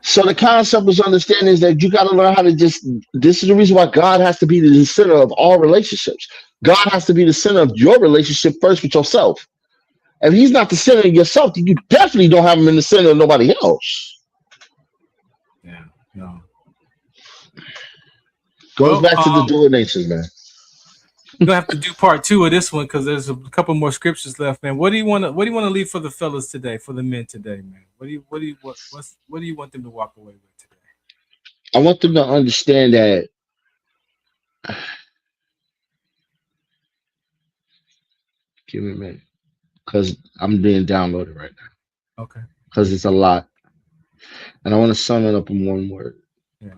So the concept is understanding is that you got to learn how to this is the reason why God has to be the center of all relationships. God has to be the center of your relationship first with yourself. If He's not the center of yourself, then you definitely don't have Him in the center of nobody else. Yeah. No. Goes Well, back to the dual natures, man. we're gonna have to do part 2 of this one because there's a couple more scriptures left, man. What do you want to leave for the fellas today, for the men today, man? What do you want them to walk away with today? I want them to understand that give me a minute. Because I'm being downloaded right now. Okay. Because it's a lot. And I want to sum it up in one word. Yeah.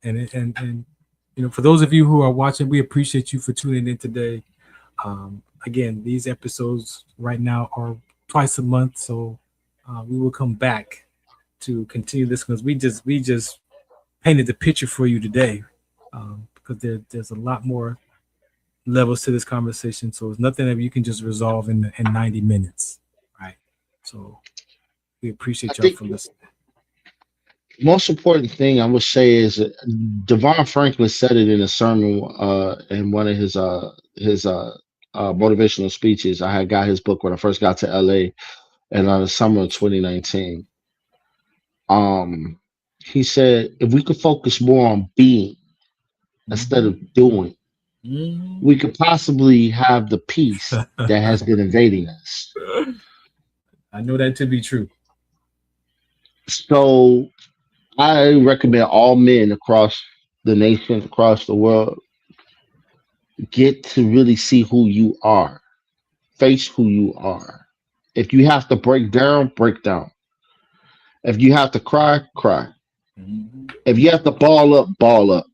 And you know, for those of you who are watching, we appreciate you for tuning in today. Again, these episodes right now are twice a month, so we will come back to continue this because we just painted the picture for you today, because there's a lot more levels to this conversation. So it's nothing that you can just resolve in 90 minutes, right? So we appreciate y'all for listening. Most important thing I would say is Devon Franklin said it in a sermon in one of his motivational speeches. I had got his book when I first got to LA in the summer of 2019. He said if we could focus more on being instead of doing, we could possibly have the peace that has been invading us. I know that to be true. So I recommend all men across the nation, across the world, get to really see who you are, face who you are. If you have to break down, break down. If you have to cry, cry. If you have to ball up, ball up.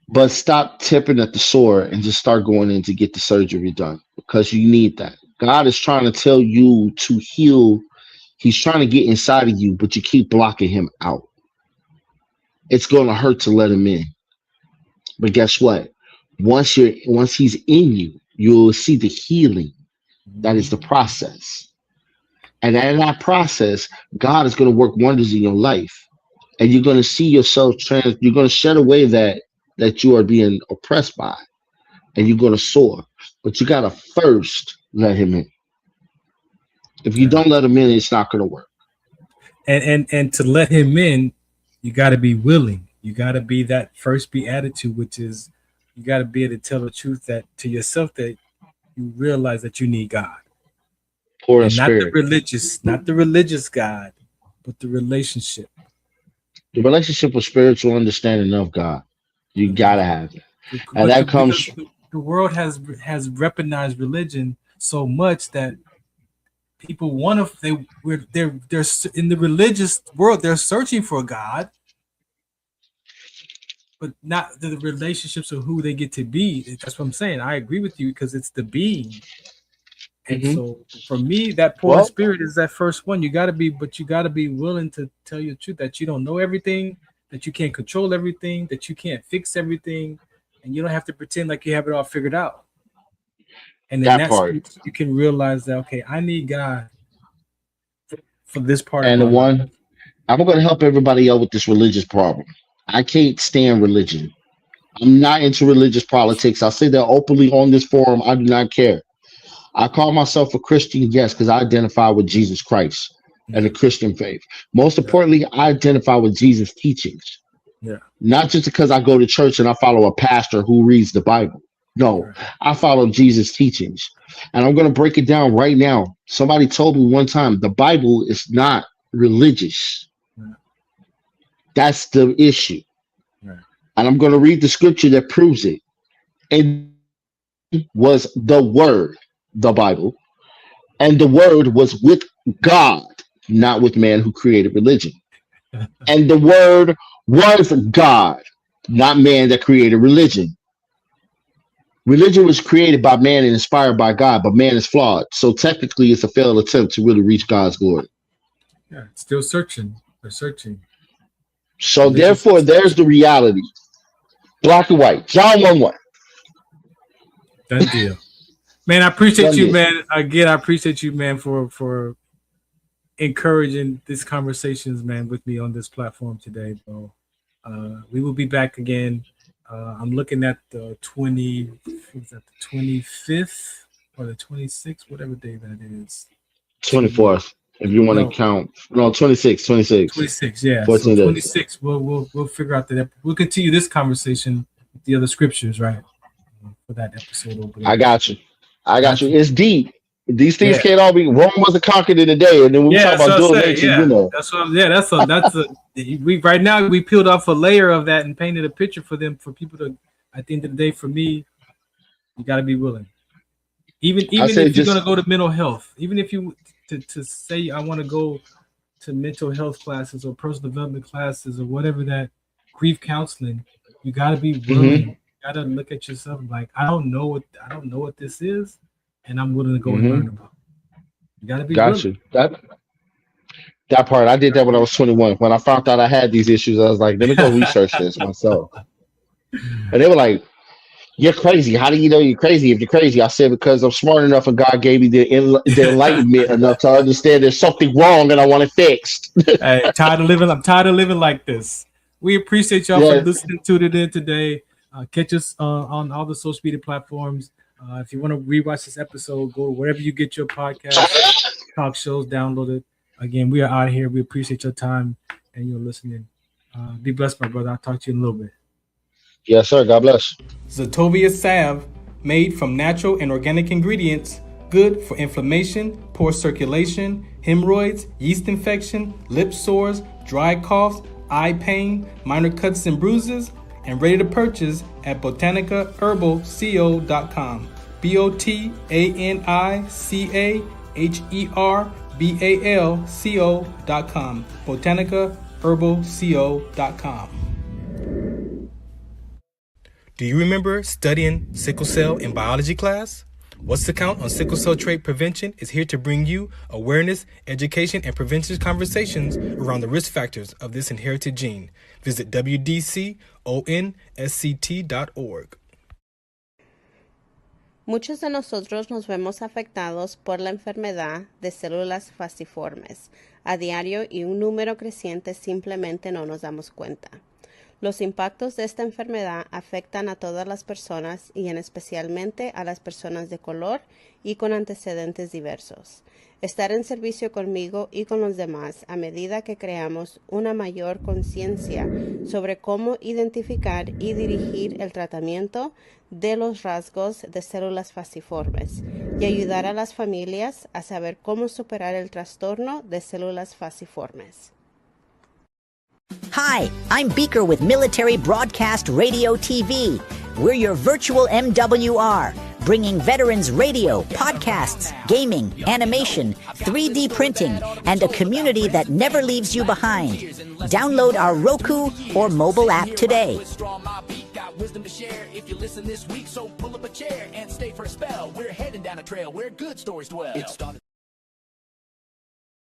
But stop tipping at the sword and just start going in to get the surgery done because you need that. God is trying to tell you to heal. He's trying to get inside of you, but you keep blocking him out. It's going to hurt to let him in. But guess what? Once he's in you, you'll see the healing. That is the process. And in that process, God is going to work wonders in your life. And you're going to see yourself you're going to shed away that you are being oppressed by. And you're going to soar. But you got to first let him in. If you don't let him in, it's not going to work. And to let him in, you got to be willing. You got to be that first beatitude, which is you got to be able to tell the truth that to yourself that you realize that you need God. Poor and not spirit. not the religious God, but the relationship. The relationship with spiritual understanding of God. You got to have it. And that comes. The world has weaponized religion so much that people they're in the religious world, they're searching for God, but not the relationships of who they get to be. That's what I'm saying. I agree with you because it's the being. And so for me, that poor spirit is that first one. You got to be willing to tell you the truth that you don't know everything, that you can't control everything, that you can't fix everything, and you don't have to pretend like you have it all figured out. And then that's you can realize that, okay, I need God for this part and of my life. I'm going to help everybody out with this religious problem. I can't stand religion. I'm not into religious politics. I say that openly on this forum. I do not care. I call myself a Christian, yes, because I identify with Jesus Christ and the Christian faith. Most importantly, I identify with Jesus' teachings. Yeah. Not just because I go to church and I follow a pastor who reads the Bible. No, I follow Jesus' teachings. And I'm going to break it down right now. Somebody told me one time, the Bible is not religious. That's the issue. And I'm going to read the scripture that proves it. And was the word, the Bible, and the word was with God, not with man who created religion. And the word was God, not man that created religion. Religion was created by man and inspired by God, but man is flawed. So technically it's a failed attempt to really reach God's glory. Yeah, still searching. They're searching. So therefore, there's the reality. Black and white. John 1:1. Done deal. Man, I appreciate you, man. Again, I appreciate you, man, for encouraging these conversations, man, with me on this platform today, bro. We will be back again. I'm looking at the 25th or the 26th, whatever day that is. 24th. If you want to No, count, no, 26, 26, 26. Yeah. So 14 days. 26. We'll figure out that. We'll continue this conversation with the other scriptures, right? For that episode over there. I got you. I got Got you. you. It's deep. These things Yeah. can't all be. Rome wasn't conquered in a day, and then we Yeah, talk that's about what dual I say. nature. Yeah, You know, that's what. That's a. We right now we peeled off a layer of that and painted a picture for them for people to. At the end of the day, for me, you got to be willing. Even I say if you're just gonna go to mental health, even if you to say I want to go to mental health classes or personal development classes or whatever that grief counseling, you got to be willing. You got to look at yourself like I don't know what this is, and I'm willing to go and learn about it. You got to be got willing. you. That part, I did that when I was 21. When I found out I had these issues, I was like, let me go research this myself. And they were like, you're crazy. How do you know you're crazy if you're crazy? I said, because I'm smart enough and God gave me the enlightenment enough to understand there's something wrong and I want it fixed. Hey, tired of living. I'm tired of living like this. We appreciate y'all for Yeah. listening to it in today. Catch us on all the social media platforms. If you want to rewatch this episode, go wherever you get your podcast, talk shows, download it. Again, we are out of here. We appreciate your time and your listening. Be blessed, my brother. I'll talk to you in a little bit. Yes, sir. God bless. Zetovia salve, made from natural and organic ingredients, good for inflammation, poor circulation, hemorrhoids, yeast infection, lip sores, dry coughs, eye pain, minor cuts and bruises, and ready to purchase at botanicaherbalco.com. botanicaherbalco.com. botanicaherbalco.com. Do you remember studying sickle cell in biology class? What's the Count on Sickle Cell Trait Prevention is here to bring you awareness, education, and prevention conversations around the risk factors of this inherited gene. Visit wdconsct.org. Muchos de nosotros nos vemos afectados por la enfermedad de células falciformes a diario y un número creciente simplemente no nos damos cuenta. Los impactos de esta enfermedad afectan a todas las personas y en especialmente a las personas de color y con antecedentes diversos. Estar en servicio conmigo y con los demás a medida que creamos una mayor conciencia sobre cómo identificar y dirigir el tratamiento de los rasgos de células falciformes y ayudar a las familias a saber cómo superar el trastorno de células falciformes. Hi, I'm Beaker with Military Broadcast Radio TV. We're your virtual MWR, bringing veterans radio, podcasts, gaming, animation, 3D printing, and a community that never leaves you behind. Download our Roku or mobile app today. Wisdom to share if you listen this week, so pull up a chair and stay for a spell. We're heading down a trail where good stories dwell.